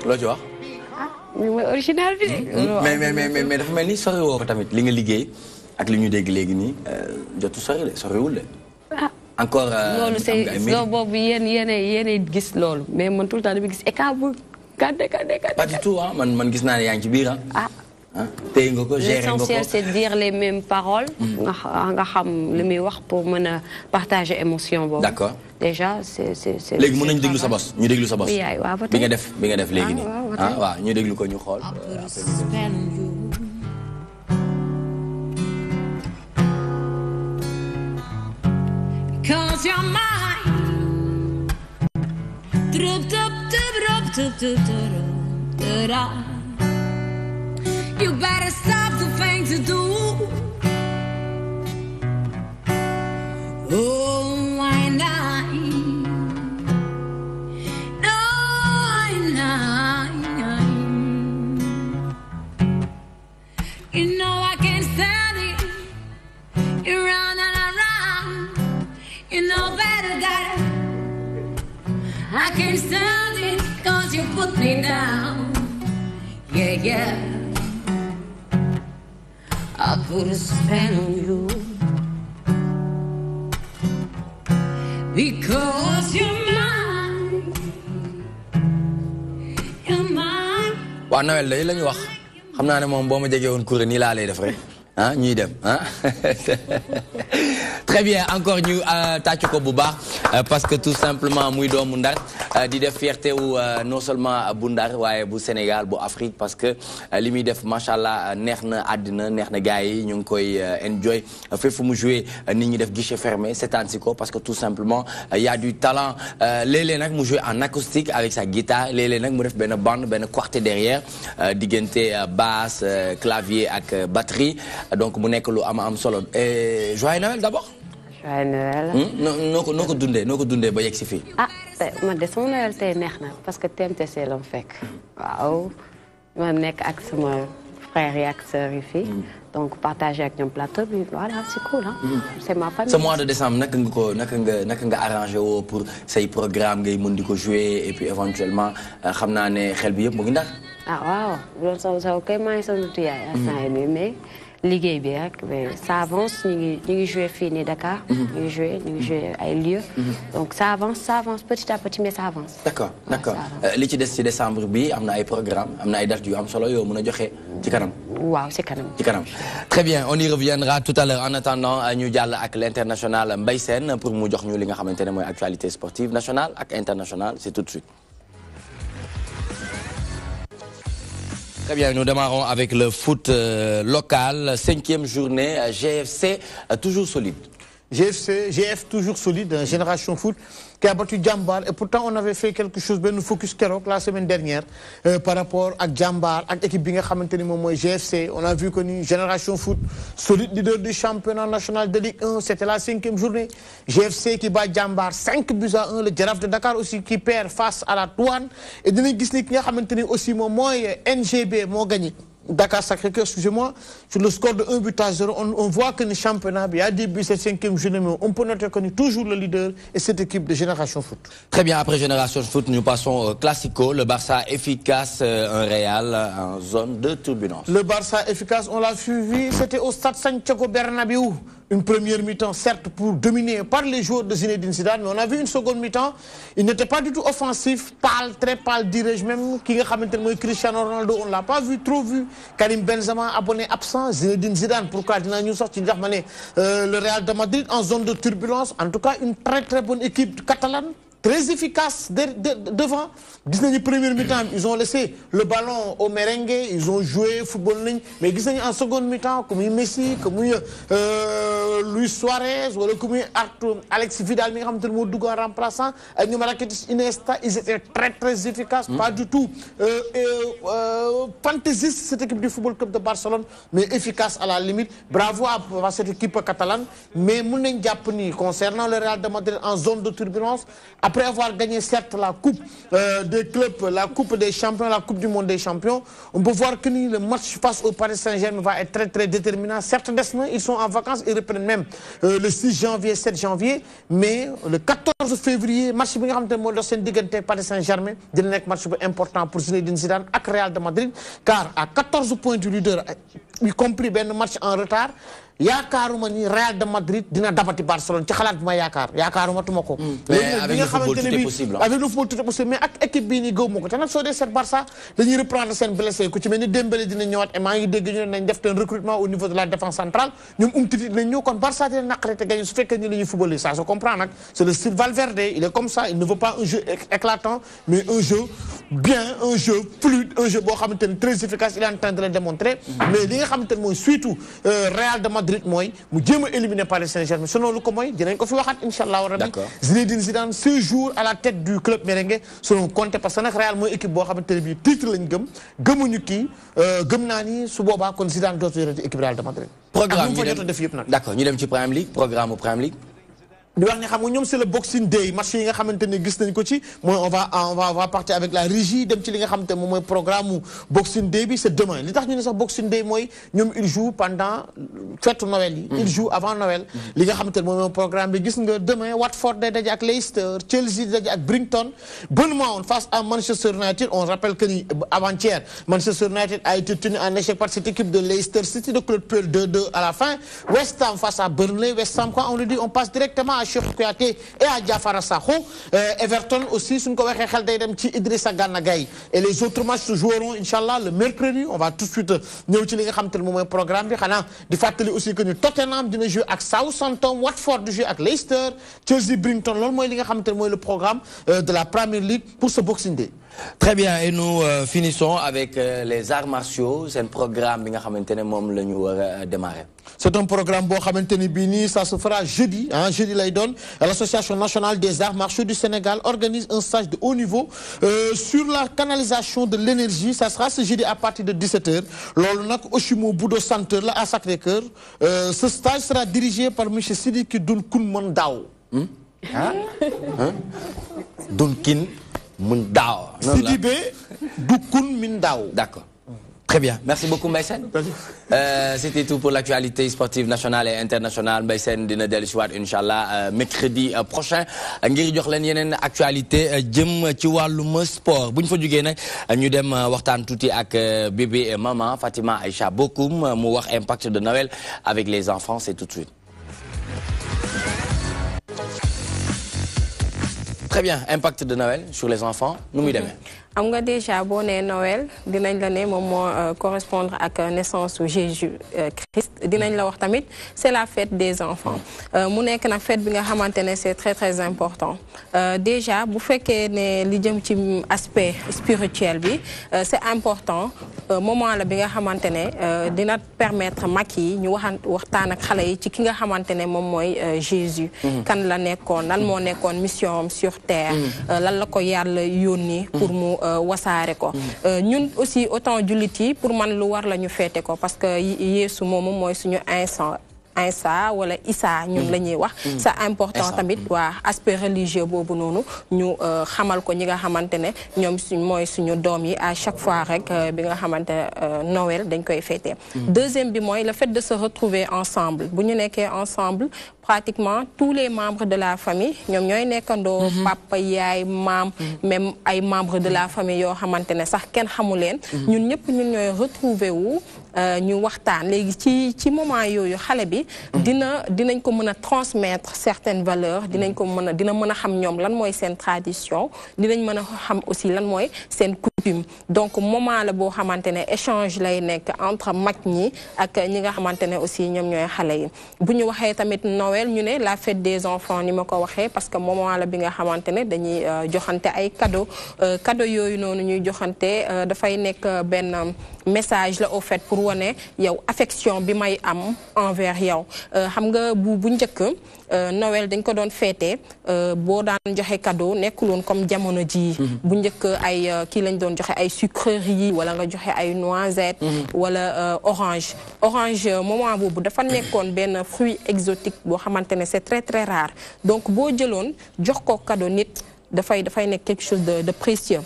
loo ci wax. mooy original bi. mais dafa mel ni sori woo ko tamit li nga liggéey ak li ñu dégg léegi nii jotu sori de soriwul de. encore loolu c'est loolu boobu yéen gis loolu mais man tout le temps dama gis écart bu gàdde. pas du tout ah man gis naa ne yaa ngi ci biir ah. téye nga ko gérer nga ko l'essentiel c'est de dire les mêmes paroles. nga xam li muy wax pour mën a partager émotion boobu. d'accord déjà c'est léegi mën nañu déglu sa bos ñu déglu sa bos. oui yaay waaw bi nga def léegi nii. waaw ñu déglu ko ñu xool. Cause you're mine. You better stop the things you do. Oh, why not? No, why not? You know I can't stand it. You're running around. You know better that I can't stand it 'cause you put me down. Yeah, yeah. I put a spell on you because you're mine. You're mine. waaw Noël day la ñu wax xam naa ne moom boo ma jegee woon kuréel nii laa lay def rek ah ñuy dem ah très bien encore ñu tàcc ko bu baax parce que tout simplement muy doomu Ndar di def fierté wu non seulement bu Ndar waaye bu Sénégal bu Afrique parce que li muy def macha allah neex na àddina neex na gars yi ñu ngi koy enjoy fépp fu mu joué nit ñi def guichet fermé seetaan si ko parce que tout simplement y a du talent léeg-léeg nag mu joué en acoustique avec sa guitare léeg-léeg nag mu def benn bande benn quartet derrière diggante basse clavier ak batterie donc mu nekk lu am solo joyeux Noël d'abord. joyeux Noël. noo ko dundee ba yegg si fii. ah man de sama Noël tey neex na parce que TMTC la mu fekk. waaw ma nekk ak sama frères yi ak sœurs yi fii. donc partager ak ñoom plateau bi voilà c'est cool hein. C'est ma famille. Ce mois de décembre naka nga arrangé woo pour say programme ngay mën di ko jouer et puis éventuellement xam naa ne xel bi yëpp mu ngi Ndar. ah waaw loolu saw kay maa ngi sant yaay instant yii mais liggéey bi rek mais ça avance ñu ngi joué fii nii Dakar. ñu ngi joué ay lieux. donc ça avance petit à petit mais ça avance. d'accord li ci des ci décembre bi am na ay programme am na ay dates yu am solo yoo mën a joxe ci kanam. waaw ci kanam. très bien on y reviendra tout à l'heure en attendant ñu jàll ak l'international Mbaye Sène pour mu jox ñu li nga xamante ne mooy actualité sportive nationale ak internationale c'est tout de suite. Très bien, nous démarrons avec le foot local. 5e journée, GFC toujours solide. GF toujours solide, Génération Foot, qui a battu Djambar. Et pourtant, on avait fait quelque chose, ben, nous focus Kerok la semaine dernière, par rapport à Djambar, à l'équipe Binga Khamanteni Momo GFC. On a vu que Génération Foot, solide leader du championnat national de Ligue 1, c'était la 5e journée. GFC qui bat Djambar 5-1, le Giraffe de Dakar aussi qui perd face à la Douane. Et de Gisnik Binga Khamanteni aussi, moi, NGB, moi gagné. Dakar Sacré-Cœur, excusez-moi, sur le score de 1-0, on voit que le championnat, il y a des buts cette 5e journée, mais on peut noter qu'on est toujours le leader et cette équipe de Génération Foot. Très bien, après Génération Foot, nous passons au Classico, le Barça efficace, un Real en zone de turbulence. Le Barça efficace, on l'a suivi, c'était au stade Santiago Bernabéu. Une première mi-temps, certes, pour dominer par les joueurs de Zinedine Zidane, mais on a vu une seconde mi-temps, il n'était pas du tout offensif, pâle, très pâle, dirais-je même, qui est Cristiano Ronaldo, on ne l'a pas vu, trop vu. Karim Benzema, abonné absent, Zinedine Zidane, pourquoi le Real de Madrid en zone de turbulence, en tout cas une très très bonne équipe catalane, très efficace devant. Disney première mi-temps, ils ont laissé le ballon au merengue, ils ont joué football ligne, mais Disney en seconde mi-temps, comme Messi, comme Luis Suarez, ou comme Alex Vidal, en remplaçant, Iniesta, ils étaient très très efficaces, pas du tout fantaisiste cette équipe du Football Club de Barcelone, mais efficace à la limite. Bravo à cette équipe catalane, mais Mounen Diaponi, concernant le Real de Madrid en zone de turbulence, après avoir gagné certes la coupe des clubs, la coupe des champions, la coupe du monde des champions, on peut voir que le match face au Paris Saint-Germain va être très très déterminant. Certes, ils sont en vacances, ils reprennent même le 6 janvier, 7 janvier, mais le 14 février, match bi nga xamante mo do sen digënté Paris Saint-Germain dina nek match important pour Zinedine Zidane ak Real de Madrid, car à 14 points du leader, y compris ben match en retard, yaakaaruma ni Real de Madrid dina dabati Barcelone ci xalaat bi ma yaakaaruma tuma ko. Mais avec le football tout est possible. Avec le football tout est possible, mais ak équipe bi ni gëwuma ko té nak so dé set Barça dañuy reprendre sen blessé ku ci melni Dembélé dina ñëwaat et ma ngi dégg ñu nañ def un recrutement au niveau de la défense centrale ñum Umtiti dina ñëw kon Barça dina naqaré té gagné su fekké ni lañuy footballer ça se comprend nak, c'est le style Valverde, il est comme ça, il ne veut pas un jeu éclatant mais un jeu bien, un jeu fluide, un jeu bo xamanteni très efficace, il est en train de le démontrer. Mais li nga xamanteni moy surtout Real de Madrid moy mu jéem éliminer Paris Saint-Germain selon lu ko moy dinañ ko fi waxat inshallah rabbi. Zinedine Zidane ce jour à la tête du club merengue selon compté parce que nak Real moy équipe bo xamanteni bi titre lañ gëmuñu ki gëm na ni su boba kon Zidane dootu yorati équipe Real de Madrid. Programme d'accord, ñu dem ci Premier League, programme au Premier League. di wax ne xam nga ñoom c'est le Boxing Day match yi nga xamante ne gis nañ ko ci mooy on va partir avec la régie dem ci li nga xamante ne moom mooy programme Boxing Day bi c'est demain li tax ñu ne sax Boxing Day mooy ñoom il joue pendant fête Noël yi il joue avant Noël li nga xamante ne moom mooy programme bi gis nga demain Watford day daje ak Leicester, Chelsea daje ak Brighton, Bournemouth face à Manchester United. On rappelle que ni avant-hier Manchester United a été tenu en échec par cette équipe de Leicester City de Claude Puel 2-2 à la fin. West Ham face à Burnley. West Ham, quoi on le dit, on passe directement à Cheikh Kouyaté et à Diafara Sakho. Everton aussi, suñ ko waxee xel day dem ci Idrissa Gana Gueye. Et les autres matchs se joueront inchallah le mercredi. On va tout de suite ñëw ci li nga xam te ne moom mooy programme bi xanaa di fàttali aussi que ni Tottenham dina jouer ak Southampton, Watford di jouer ak Leicester, Chelsea, Brighton. Loolu mooy li nga xam te ne mooy le programme de la Premier League pour ce Boxing Day. Très bien, et nous finissons avec les arts martiaux. C'est un programme bi nga xamante ne moom la ñu war a démarrer. C'est un programme bon Bini, ça se fera jeudi, hein, jeudi là il donne. L'Association nationale des arts martiaux du Sénégal organise un stage de haut niveau sur la canalisation de l'énergie. Ça sera ce jeudi à partir de 17h. L'Olnak Oshimo Boudo Center là à Sacré-Cœur. Ce stage sera dirigé par M. Sidiki Dunkin Mondao. Dunkin Mondao. Sidibé Dunkin Mindao. D'accord. Très bien. Merci beaucoup, Mbaïsen. C'était tout pour l'actualité sportive nationale et internationale. Mbaïsen dina dellu si waat inchallah mercredi prochain ngir jox leen yeneen actualité jëm ci wàllum sport. Bu ñu fa jógee nag ñu dem waxtaan tuuti ak bébé et maman Fatima Aïcha Bokoum mu wax impact de Noël avec les enfants. C'est tout de suite. Très bien, impact de Noël sur les enfants. Nous muy demee. xam nga déjà boo nee Noël dinañ la ne moom moo correspondre ak naissance su Jésus Christ dinañ la wax tamit c'est la fête des enfants mu nekk nag fête bi nga xamante ne c'est très très important déjà bu fekkee ne li jëm ci aspect spirituel bi c'est important moment la bi nga xamante ne dina permettre mag yi ñu waxtaan ak xale yi ci ki nga xamante ne moom mooy Jésus kan la nekkoon lan moo nekkoon mission sur terre lan la ko yàlla yónni pour mu wasaare ko ñun aussi autant jullit yi pour man lu war la ñu féete ko parce que Yeesu moomu mooy suñu Insa wala Issa ñun la ñuy wax c'est important tamit waa aspect religieux boobu noonu ñu xamal ko ñi nga xamante ne ñoom mooy suñu doom yi à chaque fois rek bi nga xamante ne Noël dañ koy fêter deuxième bi mooy le fait de se retrouver ensemble bu ñu nekkee ensemble pratiquement tous les membres de la famille ñoom ñooy nekkandoo papa yaay maam même ay membres de la famille yoo xamante ne sax kenn xamu leen ñun ñëpp ñun ñooy retrouver wu ñu waxtaan léegi ci moment yooyu xale bi dinañ ko mën a transmettre certaines valeurs dina mën a xam ñoom lan mooy seen tradition dinañ mën a xam aussi lan mooy seen coutume donc moment la boo xamante ne échange lay nekk entre mag ñi ak ñi nga xamante ne aussi ñoom ñooy xale yi bu ñu waxee tamit Noël ñu ne la fête des enfants ni ma ko waxee parce que moment la bi nga xamante ne dañuy joxante ay cadeaux yooyu noonu ñuy joxante dafay nekk benn message la au fait pour wane yow affection bi may am envers yow xam nga bu njëkk Noël dañ ko doon féete boo daan joxe cadeau nekkuloon comme jamono ji bu njëkk ay kii lañ doon joxe ay sucreries wala nga joxe ay noisettes wala orange moment boobu dafa nekkoon benn fruit exotique boo xamante ne c'est très très rare donc boo jëloon jox ko cadeau nit dafay nekk quelque chose de précieux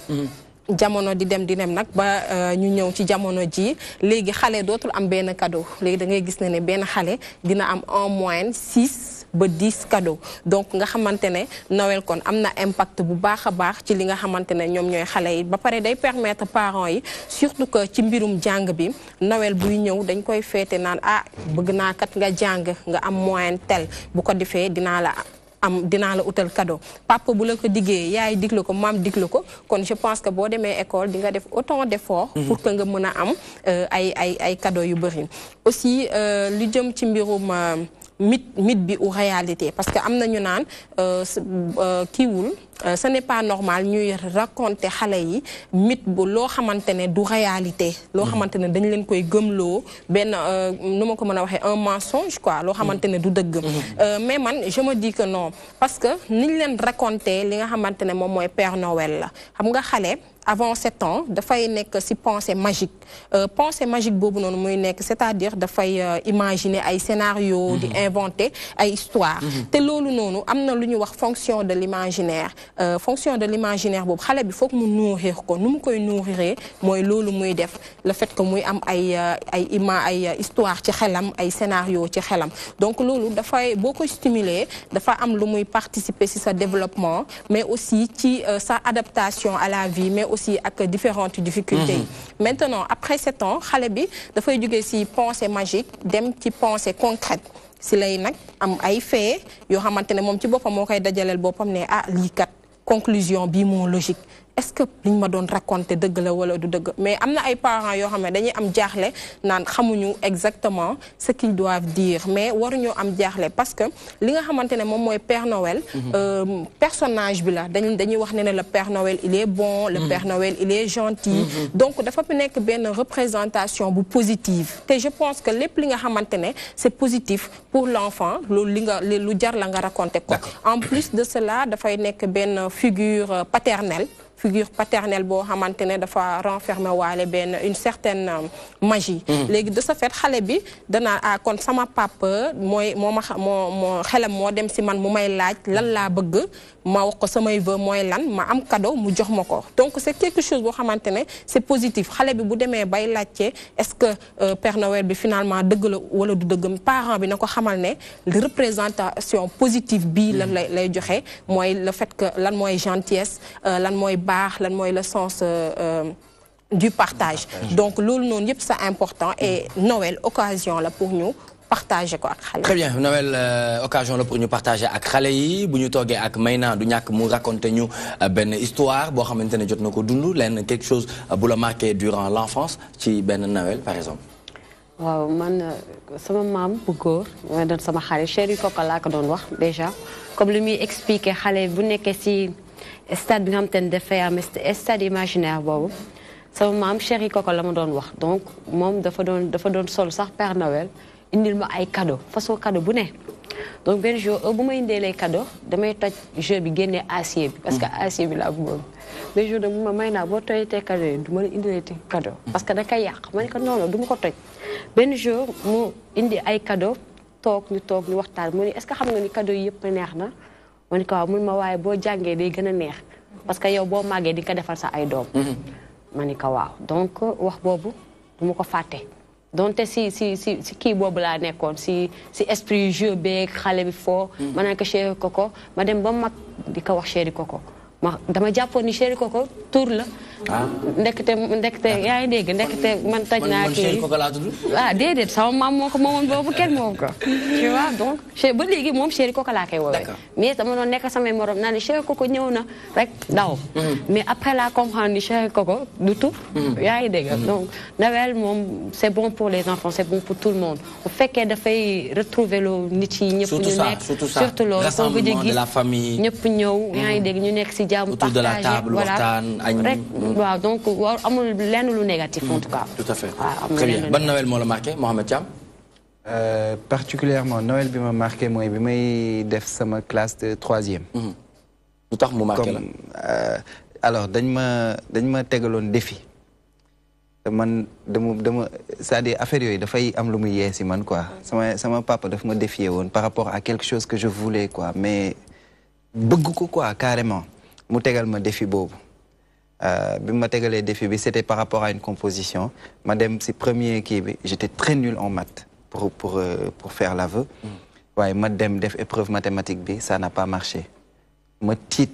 jamono di dem nag ba ñu ñëw ci jamono ji léegi xale dootul am benn cadeau léegi da ngay gis ne benn xale dina am en moyenne 6 ba 10 cadeaux donc nga xamante ne Noël kon am na impact bu baax a baax ci li nga xamante ne ñoom ñooy xale yi ba pare day permettre parents yi surtout que ci mbirum jàng bi Noël buy ñëw dañ koy féete naan bëgg naa kat nga jàng nga am moyenne tel bu ko defee dinaa la utal cadeau papa bu la ko diggee yaay diglu ko maam diglu ko kon je pense que boo demee école di nga def autant d'efforts pour que nga mën a am ay cadeau yu bëri aussi lu jëm ci mbirum mythe bi ou réalité parce que am na ñu naan kiiwul ce n'est pas normal ñuy raconter xale yi mythe bu loo xamante ne du réalité loo xamante ne dañ leen koy gëmloo benn nu ma ko mën a waxee un mensonge quoi loo xamante ne du dëgg mais man je me dis que non parce que niñ leen raconter li nga xamante ne moom mooy Père Noël la xam nga xale avant 7 ans dafay nekk ci pensée magique boobu noonu muy nekk c'est-à-dire dafay imaginer ay scénario di inventer ay histoire te loolu noonu am na lu ñu wax fonction de l'imaginaire boobu xale bi foog mu nourrir ko nu mu koy nourrir mooy loolu muy def le fait que muy am ay histoire ci xelam ay scénario ci xelam donc loolu dafay boo ko stimuler dafa am lu muy participer ci sa développement mais aussi ci sa adaptation à la vie mais aussi ak différentes difficultés yi maintenant après 7 ans xale bi dafay jógee ci pensée magique dem ci pensée concrète si lay nag am ay faits yoo xamante ne moom ci boppam moo koy dajaleel boppam ne lii kat conclusion bii moo logique est-ce que liñ ma doon raconter dëgg la wala du dëgg mais am na ay parents yoo xam ne dañuy am jaaxle naan xamuñu exactement ce qu'ils doivent dire mais waruñoo am jaaxle parce que li nga xamante ne moom mooy Père Noël personnage bi la dañuy wax ne le Père Noël il est bon le Père Noël il est gentil donc dafa nekk benn représentation bu positive te je pense que lépp li nga xamante ne c'est positif pour l'enfant loolu lu jar la nga raconter ko en plus de cela dafay nekk benn figure paternelle boo xamante ne dafa renfermer waale une certaine magie léegi de ce fait xale bi danaa kon sama papa moo xelam moo dem si man mu may laaj lan laa bëgg ma wax ko samay vœux mooy lan ma am cadeau mu jox ma ko donc c'est quelque chose boo xamante ne c'est positif xale bi bu demee bay laajte est-ce que Père Noël bi finalement dëgg la wala du dëgg parent bi na ko xamal ne représentation positive bii lan lay joxe mooy le fait que lan mooy gentillesse lan mooy lan mooy le sens du partage donc loolu noonu yëpp c'est important et Noël occasion la pour ñu partager ko ak xale. Très bien Noël occasion la pour ñu partager ak xale yi bu ñu toogee ak Mayna du ñàkk mu raconter ñu benn histoire boo xamante ne jot na ko dund leen quelque chose bu la marqué durant l'enfance ci benn Noël par exemple. waaw man sama maam bu góor mooy doon sama xarit Chéri Coco laa ko doon wax déjà comme li muy expliquer xale bu nekkee ci stade bi nga xamante ne dafay am stade imaginaire boobu sama maam Chéri Coco la ma doon wax donc moom dafa doon sol sax Père Noël indil ma ay cadeau façon cadeau bu ne donc benn jour bu ma indee lay cadeau damay toj jeu bi génnee acier bi parce que acier bi laa bëggoon benn jour nag ma may naa boo tojatee cadeau yi du ma la indileeti cadeau parce que da koy yàq ma ne ko non du ma ko toj benn jour mu indi ay cadeau toog ñu waxtaan mu ne est-ce que xam nga ni cadeau yi yëpp neex na ma ne ko waaw mun ma waaye boo jàngee day gën a neex parce que yow boo màggee di nga ko defal sa ay doom ma ne ko waaw donc wax boobu du ma ko fàtte donte si kii boobu laa nekkoon si esprit jeu beeg xale bi foo ma ne ko Chéri Coco ma dem ba mag di ko wax Chéri Coco dama jàppoon ni Chéri Coco tur la ndekete yaa ngi dégg ndekete man taj naa kii Chéri Coco laa tudd déedéet sama maam moo ko moomoon boobu kenn moom ko tu vois donc ba léegi moom Chéri Coco laa koy woowee mais dama doon nekk samay morom naa ne Chéri Coco ñëw na rek daw mais après la comprendre ni Chéri Coco du tur yaa ngi dégg donc Noël moom c'est bon pour les enfants c'est bon pour tout le monde bu fekkee dafay retrouver loo nit yi ñëpp ñu nekk surtout loolu soo gëj a gis ñëpp ñëw yaa ngi dégg ñu nekk si jàmm autour de la table waxtaan añ rek waaw donc amul lenn lu négatif en tout cas. Tout à fait. Très bien. Ban Noël moo la marqué Mohamed Thiam. Particulièrement Noël bi ma marqué mooy bi may def sama classe de 3e. lu tax mu marqué la. alors dañ ma tegaloon défi. man dama c'est-à-dire affaire yooyu dafay am lu muy yee si man quoi sama papa daf ma défier woon par rapport à quelque chose que je voulais quoi mais bëgg ko quoi carrément mu tegal ma défi boobu. bi ma tegalee défi bi c'était par rapport à une composition ma dem si premier kii bi j'étais très nul en maths pour faire l'aveu waaye ma dem def épreuve mathématique bi ça n'a pas marché ma tiit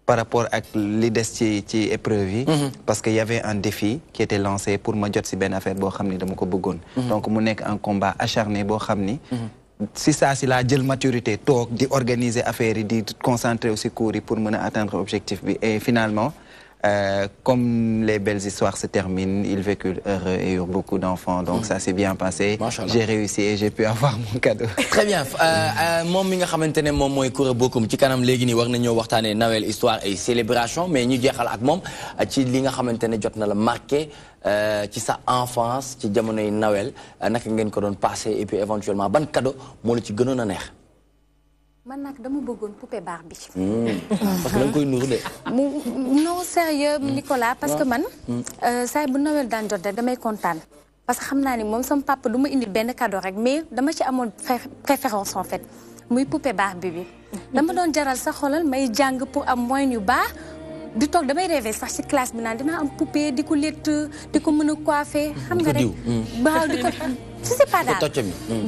par rapport ak li des ci épreuve yi parce que y avait un défi qui était lancé pour ma jot si benn affaire boo xam ni dama ko bëggoon donc mu nekk un combat acharné boo xam ni si ça si laa jël maturité toog di organiser affaire yi di concentrer aussi cours yi pour mën a atteindre objectif bi et finalement comme les belles histoires se terminent, ils vécurent heureux et eurent beaucoup d'enfants. Donc ça s'est bien passé. J'ai réussi et j'ai pu avoir mon cadeau. Très bien. Moom mi nga xamante ne moom mooy Koura Bokum ci kanam léegi nii war nañoo waxtaanee Noël histoire et célébration mais ñu jeexal ak moom ci li nga xamante ne jot na la marqué ci sa enfance ci jamonoy Noël naka ngeen ko doon passé et puis éventuellement ban cadeau moo la ci gënoon a neex. man nag dama bëggoon poupée Barbie. parce que da nga koy nuur de. non sérieux Nicolas parce que man. saa bu Noël daan jot rek damay kontaan. parce que xam naa ni moom sama papa du ma indil benn cadeau rek mais dama ci amoon préférence en fait muy poupée Barbie bi. dama doon jaral sa xolal may jàng pour am moyen yu baax. di toog damay rêver sax ci classe bi naan dinaa am poupée di ko létt di ko mën a coiffer. xam nga rek waaw di ko. c'est pas daal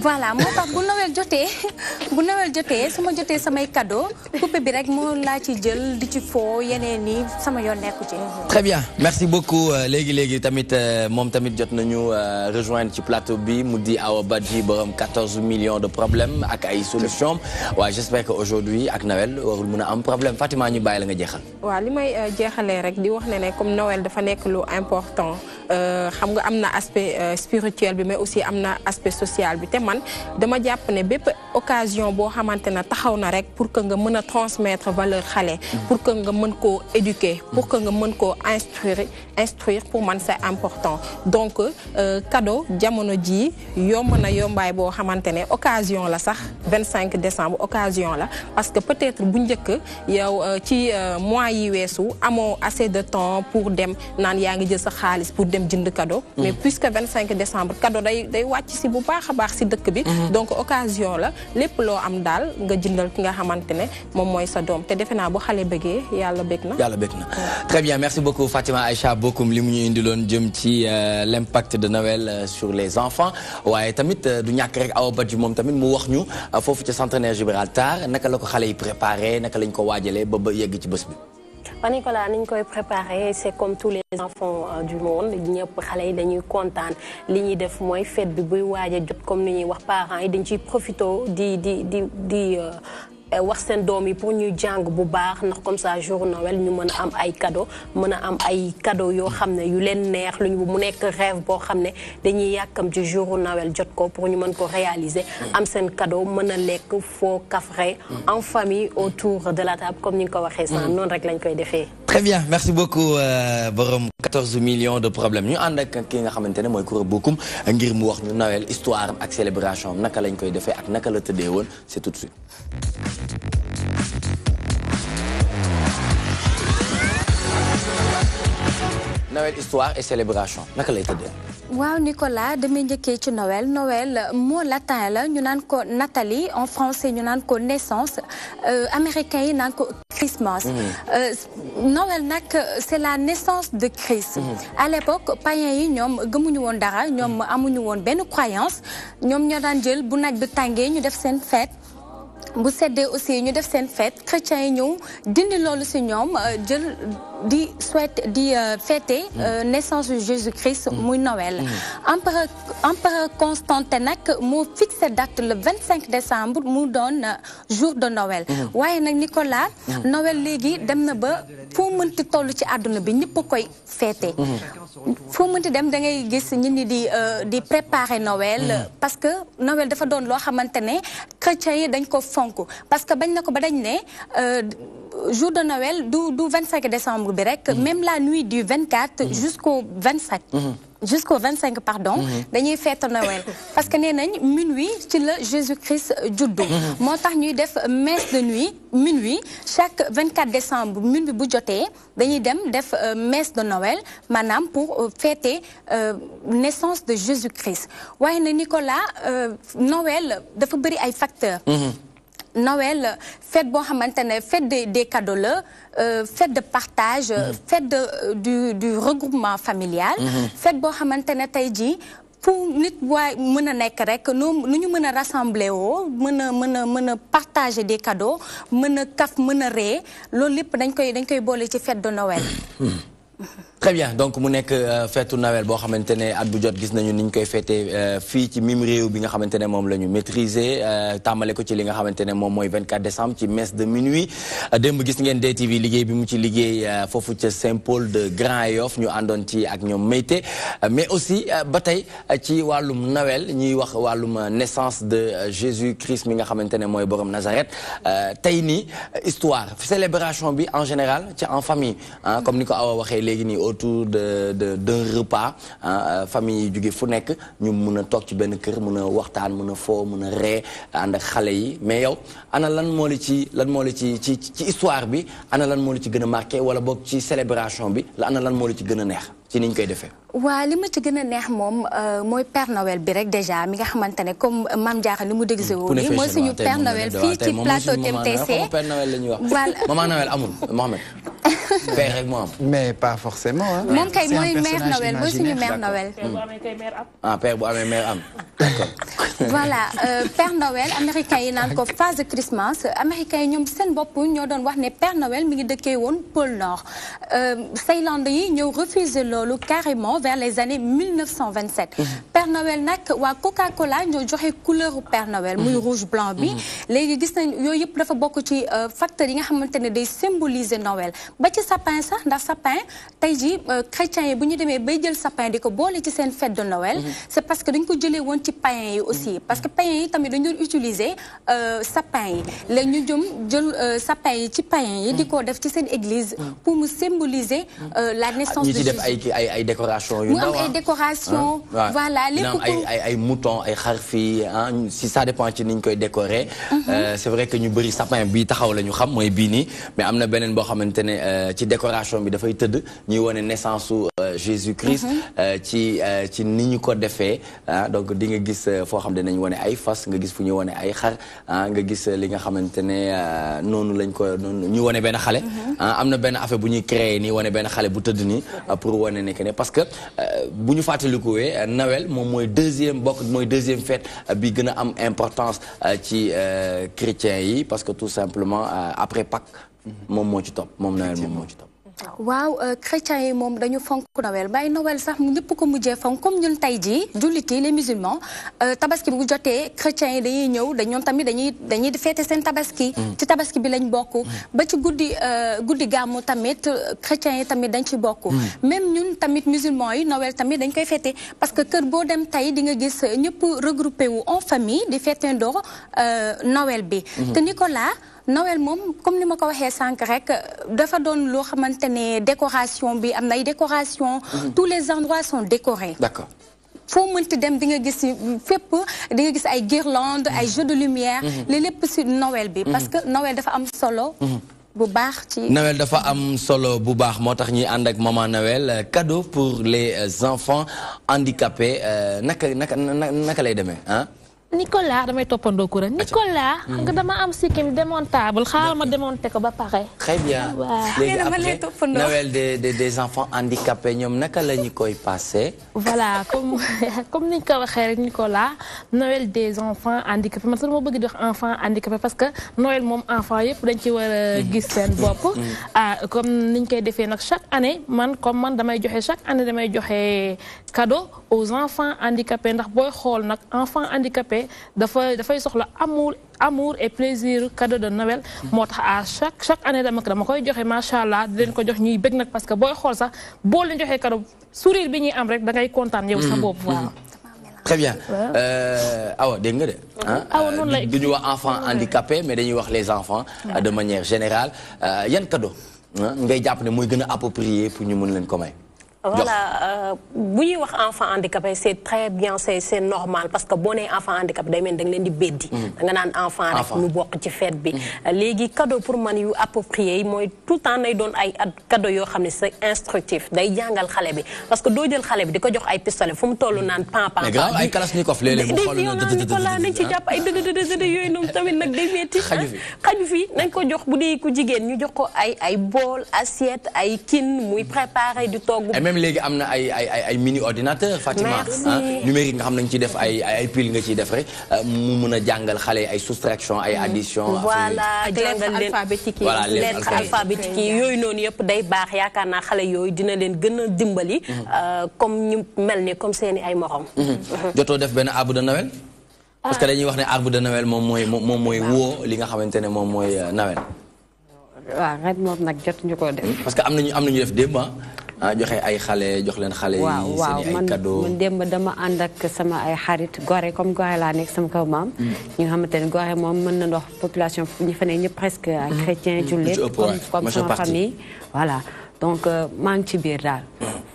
voilà moo tax bu Noël jotee su ma jotee samay cadeau poupée bi rek moo laa ci jël di ci foo yeneen ni sama yoon nekku ci. Très bien merci beaucoup léegi tamit moom tamit jot nañu rejoindre ci plateau bi mu di Awa Badji borom 14 millions de problèmes ak ay solutions waaye j'espère que aujourd'hui ak Noël warul mën a am problème Fatima ñu bàyyi la nga jeexal. waaw li may jeexalee rek di wax ne comme Noël dafa nekk lu important xam nga am na aspect spirituel bi mais aussi am na aspect social bi te man dama jàpp ne bépp occasion boo xamante ne taxaw na rek pour que nga mën a transmettre valeur xale pour que nga mën koo éduquer pour que nga mën koo instruire pour man c'est important donc cadeau jamono ji yomb na yombaay boo xamante ne occasion la sax 25 décembre occasion la parce que peut-être bu njëkk yow ci mois yi weesu amoo assez de temps pour dem naan yaa ngi jël sa xaalis pour dem jënd cadeau mais puisque 25 décembre cadeau day wàcc si bu baax a baax si dëkk bi donc occasion la lépp loo am daal nga jëndal ki nga xamante ne moom mooy sa doom te defe naa bu xale bëggee yàlla bëgg na très bien merci beaucoup Fatima Aïcha Bokoum li mu ñu indiloon jëm ci l'impact de Noël sur les enfants waaye tamit du ñàkk rek Awa Badji moom tamit mu wax ñu foofu ci centenaire Gibraltar naka la ko xale yi préparé naka lañ ko waajalee ba yegg ci bés bi Nicolas niñ koy préparer c'est comme tous les enfants du monde ñëpp xale yi dañuy kontaan li ñuy def mooy fête bi buy waaj a jot comme ni ñuy wax parents yi dañ ciy profito di wax seen doom yi pour ñuy jàng bu baax ndax comme ça jour Noël ñu mën a am ay cadeau mën a am ay cadeau yoo xam ne yu leen neex lu ñu mu nekk rêve boo xam ne dañuy yàkkam ci jour Noël jot ko pour ñu mën ko réaliser am seen cadeau mën a lekk foo kafre en famille autour de la table comme ni nga ko waxee sax noonu rek lañ koy defee. Très bien, merci beaucoup borom 14 millions de problèmes ñu ànd ak ki nga xamante ne mooy Koura Bokoum ngir mu wax ñu Noël histoire ak célébration naka lañ koy defee ak naka la tëddee woon c'est tout de suite. Noël histoire et célébration naka lay tëddee. waaw Nicolas damay njëkkee ci Noël mot latin la ñu naan ko Nathalie en français ñu naan ko naissance américain yi naan ko Christmas. Noël nag c'est la naissance de Christ. À l'époque païens yi ñoom gëmuñu woon dara ñoom amuñu woon benn croyance ñoom ñoo daan jël bu naaj bi tàngee ñu def seen fête. bu seddee aussi ñu def seen fête chrétiens yi ñëw dindi loolu ci ñoom jël di fêter naissance de Jésus-Christ muy Noël. empereur Constantin nag moo fixé date le 25 décembre mu doon jour de Noël. waaye nag Nicolas Noël léegi dem na ba foo mënti toll ci àdduna bi ñëpp a koy fêter. foo mënti dem da ngay gis nit ñi di préparer Noël. parce que Noël dafa doon loo xamante ne chrétiens yi dañ ko fonk parce que bañ na ko ba dañ ne jour de Noël du 25 décembre bi rek même la nuit du 24 jusqu'au 25 jusqu'au 25 pardon dañuy fête Noël parce que nee nañ minuit ci la Jésus-Christ juddu moo tax ñuy def messe de nuit minuit chaque 24 décembre minuit bu jotee dañuy dem def messe de Noël maanaam pour fêter naissance de Jésus-Christ waaye na Nicolas Noël dafa bëri ay facteurs. Noël fête boo xamante ne fête des cadeaux la fête de partage fête du regroupement familial fête boo xamante ne tey jii fu nit waay mën a nekk rek nu ñu mën a rassembler woo mën a partager des cadeaux mën a kaf mën a ree loolu lépp dañ koy boole ci fête de Noël. Très bien donc mu nekk feetu Noël boo xamante ne at bu jot gis nañu ni ñu koy feetee fii ci mim réew bi nga xamante ne moom la ñu maîtriser tàmbale ko ci li nga xamante ne moom mooy 24 décembre ci messe de minuit démb gis ngeen DTV liggéey bi mu ci liggéey foofu ca Saint-Paul de Grand Yoff ñu àndoon ci ak ñoom Mayte mais aussi ba tey ci wàllum Noël ñuy wax wàllum naissance de Jésus-Christ mi nga xamante ne mooy borom Nazareth tey nii histoire célébration bi en général ci en famille comme ni ko Awa waxee léegi nii autour d'un repas famille yi jóge fu nekk ñu mun a toog ci benn kër mun a waxtaan mun a foo mun a ree ànd ak xale yi mais yow ana lan moo la ci histoire bi ana lan moo la ci gën a marqué wala boog ci célébration bi ana lan moo la ci gën a neex ci niñ koy defee. waa li ma ci gën a neex moom mooy Père Noël bi rek déjà mi nga xamante ne comme Mame Diarra ni mu déguisé woon nii mooy suñu Père Noël fii ci plateau TMTC. Père Noël la ñuy wax. voilà Maman Noël amul Mohamed. Père rek moo am. mais pas forcément. moom kay mooy Mère Noël mooy suñu Mère Noël. Père bu amee mère am d'accord. voilà Père Noël américain yi naan ko Father Christmas américains yi ñoom seen bopp ñoo doon wax ne Père Noël mi ngi dëkkee woon pôle Nord. Thaïlande yi ñëw refuser loolu carrément vers les années 1927. Père Noël nag waa Coca-Cola ñoo joxe couleur Père Noël muy rouge blanc bi. léegi gis nañ yooyu yëpp dafa bokk ci facteurs yi nga xamante ne day symboliser Noël ba ci sapin sax ndax sapin tey jii chrétiens yi bu ñu demee bay jël sapin di ko boole ci seen fête de Noël. c'est parce que dañ ko jëlee woon ci païens yi aussi parce que païens yi tamit dañu doon utiliser sapin yi léegi ñu jël sapin yi ci païens yi di ko def ci seen église pour mu symboliser la naissance de Jésus. def ay décoration yu mu am ay décoration voilà lépp ay mouton ay xar fii si ça dépend ci niñ koy décorer. c'est vrai que ñu bëri sapin bii taxaw la ñu xam mooy bii nii mais am na beneen boo xamante ne ci décoration bi dafay tëdd ñuy wane naissance su Jésus-Christ ci ni ñu ko defee donc di nga gis foo xam ne nañ wane ay fas nga gis fu ñu wane ay xar nga gis li nga xamante ne noonu lañ ko noonu ñu wane benn xale am na benn affaire bu ñuy créer nii wane benn xale bu tëdd nii pour wane ne que ne parce que bu ñu fàttalikuwee Noël moom mooy deuxième fête bi gën a am importance ci chrétiens yi parce que tout simplement après Pâques moom moo ci topp moom Noël moom moo ci topp. waaw chrétiens yi moom dañu fonk Noël bàyyi Noël sax ñëpp ko mujjee fonk comme ñun tey jii jullit yi les musulmans tabaski bu jotee chrétiens yi dañuy ñëw ñoom tamit dañuy féete seen tabaski. ci tabaski bi lañ bokk. ba ci guddi gàmmu tamit chrétiens yi tamit dañ ci bokk. même ñun tamit musulmans yi Noël tamit dañ koy féete parce que kër boo dem tey di nga gis ñëpp regroupé wu en famille di féetendoo Noël bi. te Nicolas. Noël moom comme ni ma ko waxee sànq rek dafa doon loo xamante ne décoration bi am na ay décoration tous les endroits sont décorés. D'accord. foo mënti dem di nga gis fépp di nga gis ay guirlandes ay jeux de lumière. li lépp si Noël bi. parce que Noël dafa am solo. bu baax ci. Noël dafa am solo bu baax moo tax ñuy ànd ak maman Noël cadeau pour les enfants handicapés naka lay demee ah. Nicolas damay toppandoo kuréel Nicolas. xam nga dama am sikkim démontable xaaral ma démonté ko ba pare. très bien léegi après Noël des enfants handicapés ñoom naka la ñu koy passé. voilà comme ni ñu ko waxee rek Nicolas Noël des enfants handicapés man sax ma bëgg di wax enfant handicapé parce que Noël moom enfant yëpp dañ ci war a gis seen bopp. comme ni ñu koy defee nag chaque année man damay joxe chaque année damay joxe cadeau aux enfants handicapés ndax booy xool nag enfant handicapé. dafay soxla amour et plaisir cadeau de Noël moo tax à chaque année dama koy joxe macha allah di leen ko jox ñuy bëgg nag parce que booy xool sax boo leen joxee cadeau sourire bi ñuy am rek da ngay kontaan yow sa bopp waaw. très bien awa dégg nga de. awa noonu lay du ñu wax enfant handicapé mais dañuy wax les enfants de manière générale yan cadeau ngay jàpp ne mooy gën a approprié pour ñu mën leen ko may. Voilà bu ñuy wax enfant handicapé c'est très bien c'est normal parce que boo nee enfant handicapé day mel da nga leen di beddi da nga naan enfant rek ñu bokk ci fête bi léegi cadeau pour man yu approprié yi mooy tout le temps nay doon ay cadeau yoo xam ne c'est instructif day jàngal xale bi parce que doo jël xale bi di ko jox ay pistolet fu mu toll naan pan ay kalachnikov léeg-léeg mu xool Nicolas nañ ci jàpp ay dëgg yooyu noonu tamit nag day metti xaju fi nañ ko jox bu dee ku jigéen ñu jox ko ay bool assiette ay kin muy préparé di togg même léegi am na ay mini ordinateur Fatima numérique nga xam nañ ci def ay pile nga ciy def rek mu mën a jàngal xale ay soustraction ay addition voilà jàngal leen lettre alphabétique yi yooyu noonu yëpp day baax yaakaar naa xale yooyu dina leen gën a dimbali comme ñu mel ni comme seeni ay morom jotoo def benn arbre de Noël parce que dañuy wax ne arbre de Noël moom mooy woo li nga xamante ne moom mooy Noël waaw ren moom nag jotuñu ko def parce que am nañu def démb joxe ay xale jox leen xale yi seen ay cadeau man démb dama ànd ak sama ay xarit Gorée comme Gorée laa nekk sama kaw maam ñi nga xamante ne Gorée moom mën na ndox population ñi fa ne ñëpp presque ay chrétien jullit comme sama famille voilà donc maa ngi ci biir daal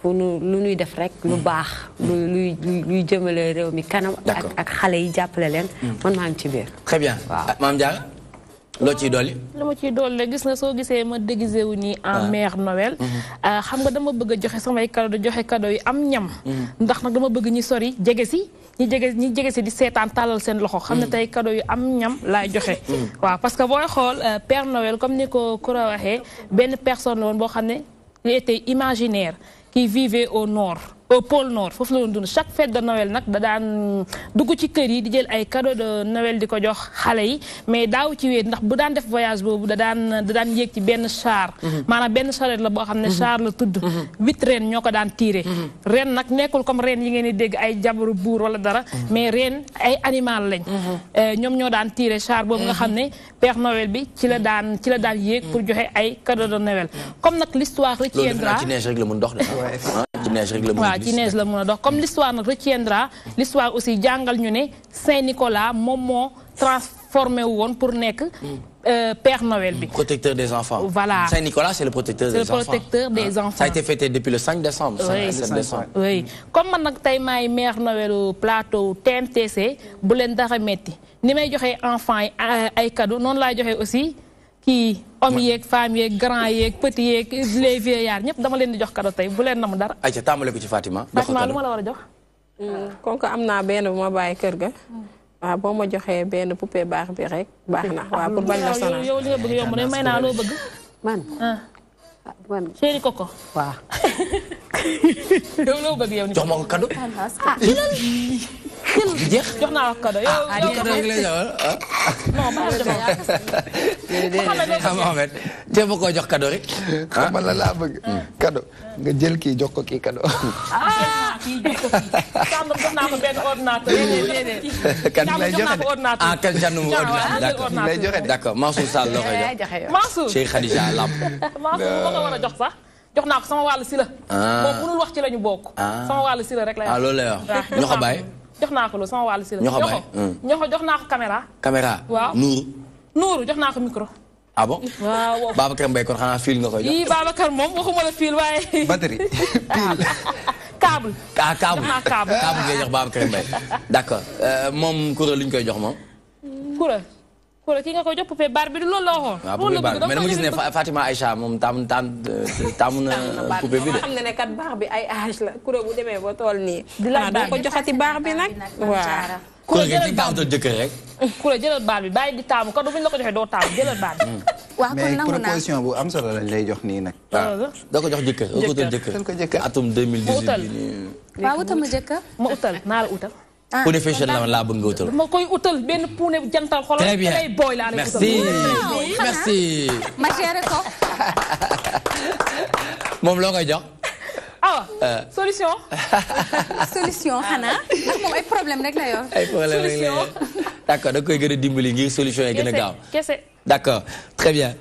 fu lu ñuy def rek lu baax luy jëmale réew mi kanam ak xale yi jàppale leen man maa ngi ci biir très bien Mame Diarra loo ciy dolli. li ma ciy dolli gis nga soo gisee ma déguisé wu nii en mère Noël. xam nga dama bëgg a joxe samay cadeau joxe cadeau yi am ñam. ndax nag dama bëgg ñi sori jege si ñi jege si di seetaan tàllal seen loxo. xam ne tey cadeau yu am ñam laay joxe. waaw parce que booy xool Père Noël comme ni ko Koura waxee benn personne la woon boo xam ne il était imaginaire qui vivait au nord. au pôle nord foofu la doon dund chaque fête de Noël nag da daan dugg ci kër yi di jël ay cadeau de Noël di ko jox xale yi mais daaw ci wéet ndax bu daan def voyage boobu da daan yéeg ci benn char maanaam benn charrette la boo xam ne char la tudd 8 reen ñoo ko daan tiré reen nag nekkul comme reen yi ngeen di dégg ay jabaru buur wala dara mais reen ay animal lañ ñoom ñoo daan tiré char boobu nga xam ne Père Noël bi ci la daan yéeg pour joxe ay cadeau de Noël comme nag l'histoire retiendra ci neige rek la mun dox de ci neige la mën a dox comme l'histoire nag retiendra l'histoire aussi jàngal ñu ne Saint-Nicolas moom moo transformé wu woon pour nekk Père Noël bi. Protecteur des enfants. Voilà. Saint-Nicolas c'est le protecteur des enfants. C'est le protecteur des enfants. Ça a été fêté depuis le 5 décembre. Oui. 7 décembre. Oui. Comme man nag tey maay Mère Noël plateau TMTC bu leen dara metti ni may joxe enfants yi ay cadeaux noonu laay joxe aussi kii hommes yeeg femmes yeeg grands yeeg petits yeeg les vieillards ñëpp dama leen di jox cadeau tey bu leen nam dara. ayca tàmbale ko ci Fatima. Fatima lu ma la war a jox. kon ko am naa benn bu ma bàyyi kër ga. waaw boo ma joxee benn poupée baax bi rek baax na waaw pour bañ la sonal. yow li nga bëgg yomb ne may naa loo bëgg. man. chéri Coco. waaw. yow loo bëgg yow. jox ma ko cadeau. jeex jox naa ko cadeau yow cadeau rek lay jox non ma jox Mohamed te ma ko jox cadeau rek xam nga la laa bëgg cadeau nga jël kii jox ko kii cadeau kii jox ko kii sàmm jox naa ko benn ordinateur kan lay joxe kan jànnu mu ordinateur lay joxe d'accord Mansour Sall loo koy jox Mansour Cheikh Khadija Lam Mansour ma ko war a jox sax jox naa ko sama wàllu si la moom mënul wax ci lañu bokk sama wàllu si la rek lay loolu lay wax ñoo ko bàyyi jox naa ko lu sama wàllu si la ñoo ko jox naa ko caméra waaw Nuuru jox naa ko micro ah bon waaw Babacar Mbaye kon xanaa fil nga koy jox yii Babacar moom waxuma la fil waaye batterie câble câble ngay jox Babacar Mbaye d'accord moom kuréel lu ñu koy jox moom kuréel kii nga koy jox poupée Barbie du loolu la waxoon waaw poupée Barbie mais dama gis ne Fatima Aïcha moom taamu na poupée bi de xam ne kat baax bi ay âge la kuréel bu demee ba tool nii doo ko joxati baax bi nag waaw kuréel gi ci gaawatal jëkkër rek kuréel jëlal baal bi bàyyi di taamu kado bu ñu la ko joxee doo taamu jëlal baal bi waaw kon mais nangu naa proposition bu am solo lañ lay jox nii nag doo ko jox jëkkër ko jëkkër atum 2018 waaw utal ma jëkkër ma utal naa la utal puune fashion la laa bëgg nga utal ma koy utal benn puune jantal xolal très bien lay booy laa lay utal merci ma géré ko moom loo koy jox solution xanaa ndax moom ay problème rek la yor ay problème rek la yor d'accord da koy gën a dimbali ngir solution yi gën a gaaw kese d'accord très bien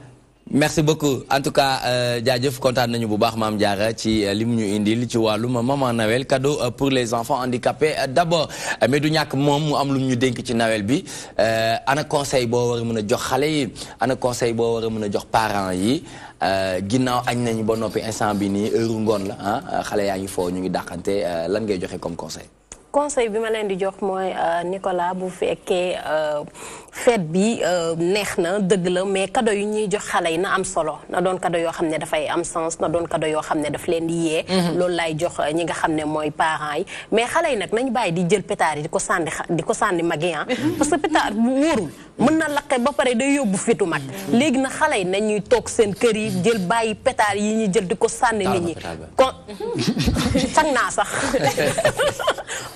merci beaucoup en tout cas jaajëf kontaan nañu bu baax Mame Diarra ci li mu ñu indil ci wàllum maman Noël cadeau pour les enfants handicapés d'abord mais du ñàkk moom mu am lu ñu dénk ci Noël bi ana conseil boo war a mën a jox xale yi ana conseil boo war a mën a jox parents yi ginnaaw añ nañu ba noppi instant bi nii heure ngoon la xale yaa ngi foo ñu ngi dàqante lan ngay joxe comme conseil bi ma leen di jox mooy Nicolas bu fekkee fête bi neex na dëgg la mais cadeau yu ñuy jox xale yi na am solo na doon cadeau yoo xam ne dafay am sens na doon cadeau yoo xam ne daf leen di yee loolu lay jox ñi nga xam ne mooy parents yi mais xale yi nag nañu bàyyi di jël pétard yi di ko sànni mag yi parce que pétard bu wóorul mën na laqe ba pare day yóbbu fitu mag léegi na xale yi nañuy toog seen kër yi jël bàyyi pétard yi ñuy jël di ko sànni nit ñi kon sang naa sax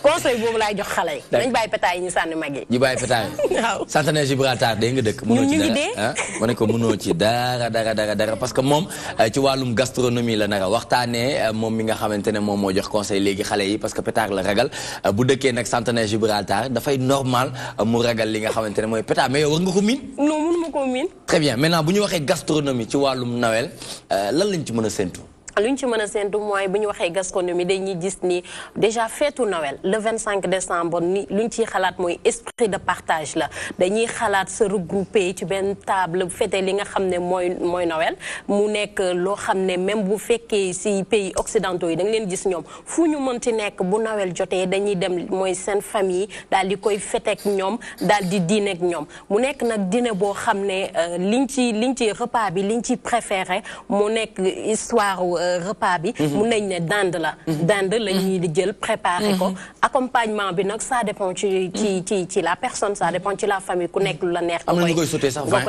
conseil boobu laay jox xale yi nañ bàyyi pétard yi ñu sànni mag yi ñu bàyyi pétard yi waaw Centenaire Gibraltar day nga dëkk mënoo ci dara ma ne ko mënoo ci dara parce que moom ci wàllum gastronomie la nara waxtaanee moom mi nga xamante ne moom moo jox conseil léegi xale yi parce que pétard la ragal bu dëkkee nag Centenaire Gibraltar dafay normal mu ragal li nga xamante ne mooy pétard mais yow war nga ko miin non mënuma ko miin très bien maintenant bu ñu waxee gastronomie ci wàllum Noël lan lañ ci mën a séntu lu ñu ci mën a séntu mooy bu ñu waxee gastronomie dañuy gis ni déjà feetu Noël le 25 décembre ni lu ñu ciy xalaat mooy esprit de partage la dañuy xalaat se regrouper ci benn table fêter li nga xam ne mooy Noël mu nekk loo xam ne même bu fekkee si pays occidentaux yi da nga leen gis ñoom fu ñu mënti nekk bu Noël jotee dañuy dem mooy seen famille daal di koy fêter ak ñoom daal di dîner ak ñoom mu nekk nag dîner boo xam ne liñ ci repas bi liñ ci préféré mu nekk histoire repas bi mun nañ ne dinde la ñuy di jël préparer ko accompagnement bi nag ça dépend ci la personne ça dépend ci la famille ku nekk lu la neex am na ñu koy sauté sax vin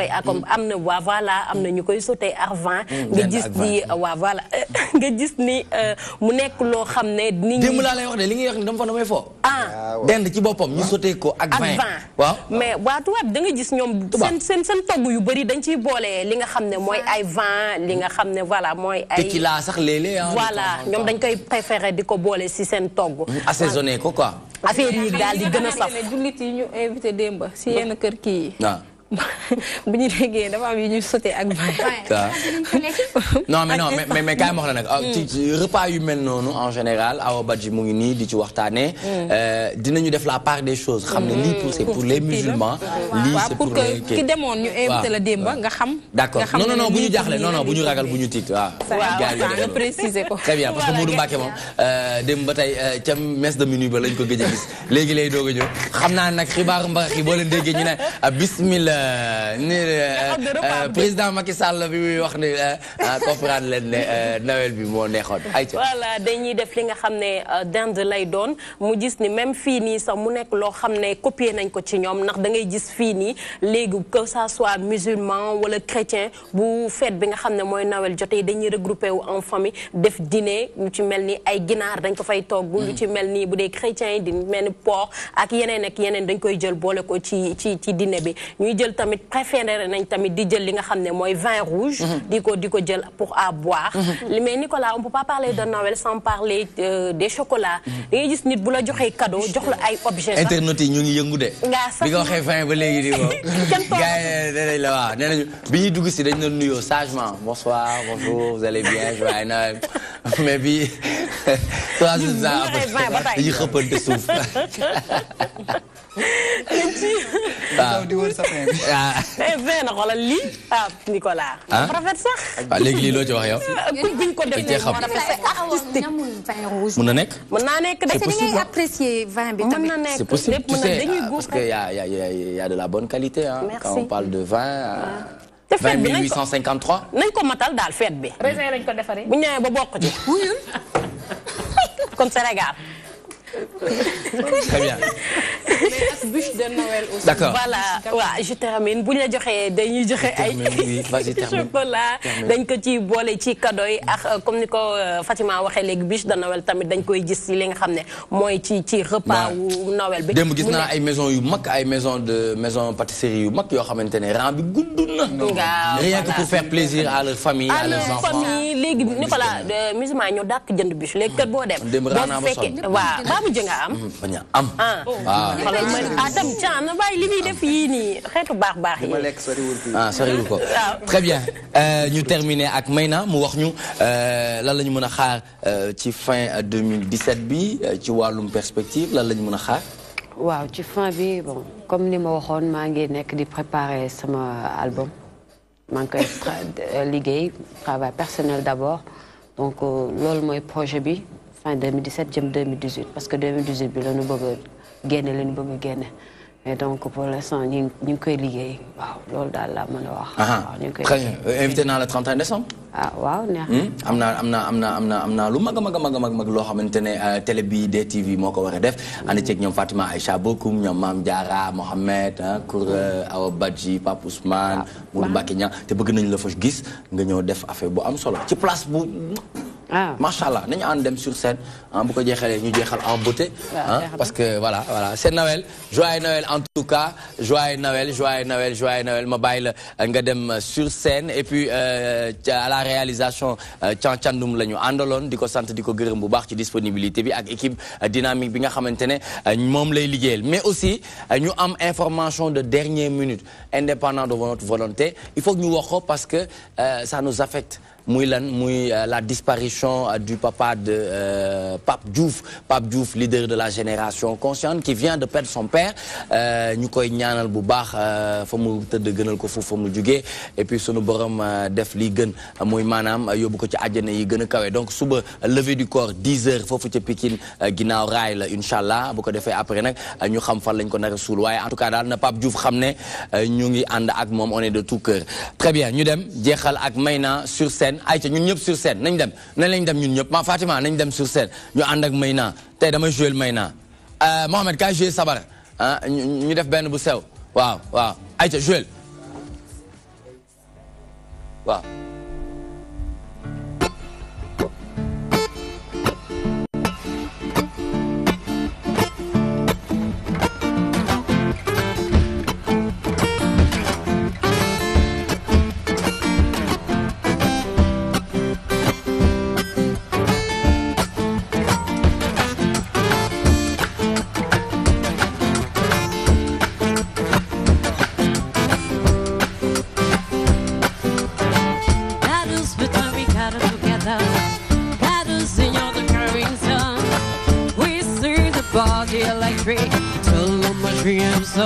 am na waa voilà am na ñu koy sauté ar vin nga gis ni waa voilà nga gis ni mu nekk loo xam ne nit ñi démb laa lay wax de li ngay wax ni dama fa damay fo dinde ci boppam ñu sauté ko ak vin waaw mais waa tubaab da nga gis ñoom seen togg yu bëri dañ ciy boole li nga xam ne mooy ay vin li nga xam ne voilà mooy ay voilà ñoom dañ koy préféré di ko boole si seen togg assaisonné ko quoi affaire yi daal di gën a saf jullit yi ñu invité démb si yenn kër kii yi bu ñu déggee dafa am yu ñu sauté ak non mais kaay ma wax la nag ci repas yu mel noonu en général Awa Badji mu ngi nii di ci waxtaanee dinañu def la part des choses xam ne lii c'est pour les musulmans lii c'est pour que ki demoon ñu invité la démb nga xam d'accord non bu ñu jaaxle non bu ñu ragal bu ñu tiit nga préciser ko très bien parce que Modou Mbacké moom démb ba tey ca messe de minuit ba lañ ko gëj a gis léegi lay doog a ñëw xam naa nag xibaaru mbaax yi boo leen déggee ñu ne bismillah président Macky Sall bi muy wax ne comprendre leen ne Noël bi moo neexoon ayca. voilà dañuy def li nga xam ne dinde lay doon mu gis ni même fii nii sax mu nekk loo xam ne copier nañ ko ci ñoom ndax da ngay gis fii nii léegi que ça soit musulman wala chrétien bu fête bi nga xam ne mooy Noël jotee dañuy regroupé wu en famille def dîner lu ci mel ni ay ginaar dañ ko fay togg. lu ci mel ni bu dee chrétien yi di mel ni porc ak yeneen dañ koy jël boole ko ci dîner bi ñuy jël tamit préféré nañ tamit di jël li nga xam ne mooy vin rouge. di ko jël pour à boire. mais Nicolas on peut pas parler de Noël sans parler des chocolats. da ngay gis nit bu la joxee cadeau jox la ay objets. internet yi ñu ngi yëngu de. bi nga waxee vin ba léegi di ko. gars yi nee nañ la waaw nee nañu bi ñuy dugg si dañ doon nuyoo sagement bonsoir bonjour vous allez bien joyeux Noël mais bi 3 jours dañuy xëppante suuf. waaw di wër sa fin bi. vin na xoolal lii Nicolas. rafet sax. waaw léegi lii loo ci wax yow. buñ ko def xam ñamul vin rouge. mën na nekk. mën naa nekk de. c'est possible ngay apprécier vin bi tamit. c'est possible tu sais parce que y a de la bonne qualité hein. Quand on parle de vin. te fête bi 1853. nañ ko matal daal fête bi. raisin lañ ko defaree. bu ñëwee ba bokk ci. wuyul kon Sénégal. Très bien. Mais ak bûche de Noël aussi. D'accord. Voilà waaw je termine bu ñu la joxee dañuy joxe ay chocolat dañ ko ci boole ci cadeau yi ak comme ni ko Fatima waxee léegi bûche de Noël tamit dañ koy gis ci li nga xam ne mooy ci repas wu Noël bi. démb gis naa ay maison yu mag ay maison pâtisserie yu mag yoo xamante ne rang bi gudd na. rien que pour faire plaisir à leur famille à leurs enfants. famille léegi Nicolas musulman ñoo dàq jënd bûche léegi kër boo dem. démb raanaa ba sonn waaw baabu jë nga am. bañ a am. waaw tam caan waaye li muy def yii nii xeetu baax yi. soriwul ko très bien ñu terminer ak Mayna mu wax ñu lan la ñu mën a xaar ci fin 2017 bi ci wàllum perspective lan la ñu mën a xaar. waaw ci fin bi bon comme ni ma waxoon maa ngi nekk di préparer sama album maa ngi koy liggéey travail personnel d'abord donc loolu mooy projet bi fin 2017 jëm 2018 parce que 2018 bi la ñu bëgg a génne la ñu bëgg a génne et donc pour l'instant ñu ngi koy liggéey waaw loolu daal laa mën a wax. waaw ñu ngi koy très bien invité naa le 31 décembre. ah waaw neex am naa lu mag loo xamante ne télé bi DTV moo ko war a def ànd ceeg ñoom Fatima Aïcha Bokoum ñoom Mame Diarra Mohamed Koura Awa Badji Pape Ousmane Mourou Mbacké Niang te bëgg nañu la fa gis nga ñëw def affaire bu am solo ci place bu macha allah nañu ànd dem sur scène bu ko jeexalee ñu jeexal en beauté parce que voilà c'est Noël joyeux Noël en tout cas joyeux Noël ma bàyyi la nga dem sur scène et puis à la réalisation Thiandoum la ñu àndaloon di ko sant di ko gërëm bu baax ci disponibilité bi ak équipe dynamique bi nga xamante ne moom lay liggéeyal mais aussi ñu am information de dernière minute indépendant de notre volonté il faut que ñu wax ko parce que ça nous affecte muy la disparition du papa de Pape Diouf leader de la génération consciente qui vient de perdre son père ñu koy ñaanal bu baax fa mu tëdd gënal ko fu fa mu jugee et puis sunu borom def li gën muy maanaam yóbbu ko ci àjjana yi gën a kawe donc suba levée du corps 10h foofu ca Pikine ginnaaw raay la incha allah bu ko defee après nag ñu xam fan lañ ko nar a suul waaye en tout cas daal na Pape Diouf xam ne ñu ngi ànd ak moom on est de tout cœur très bien ñu dem jeexal ak Mayna sur scène ayca ñun ñëpp sur scène nañ lañ dem ñun ñëpp Fatima nañ dem sur scène ñu ànd ak Mayna tey damay jouer Mayna Mohamed kaay jouer sabar ñu def benn bu sew waaw ayca jouer waaw Body electric, tell them my dreams so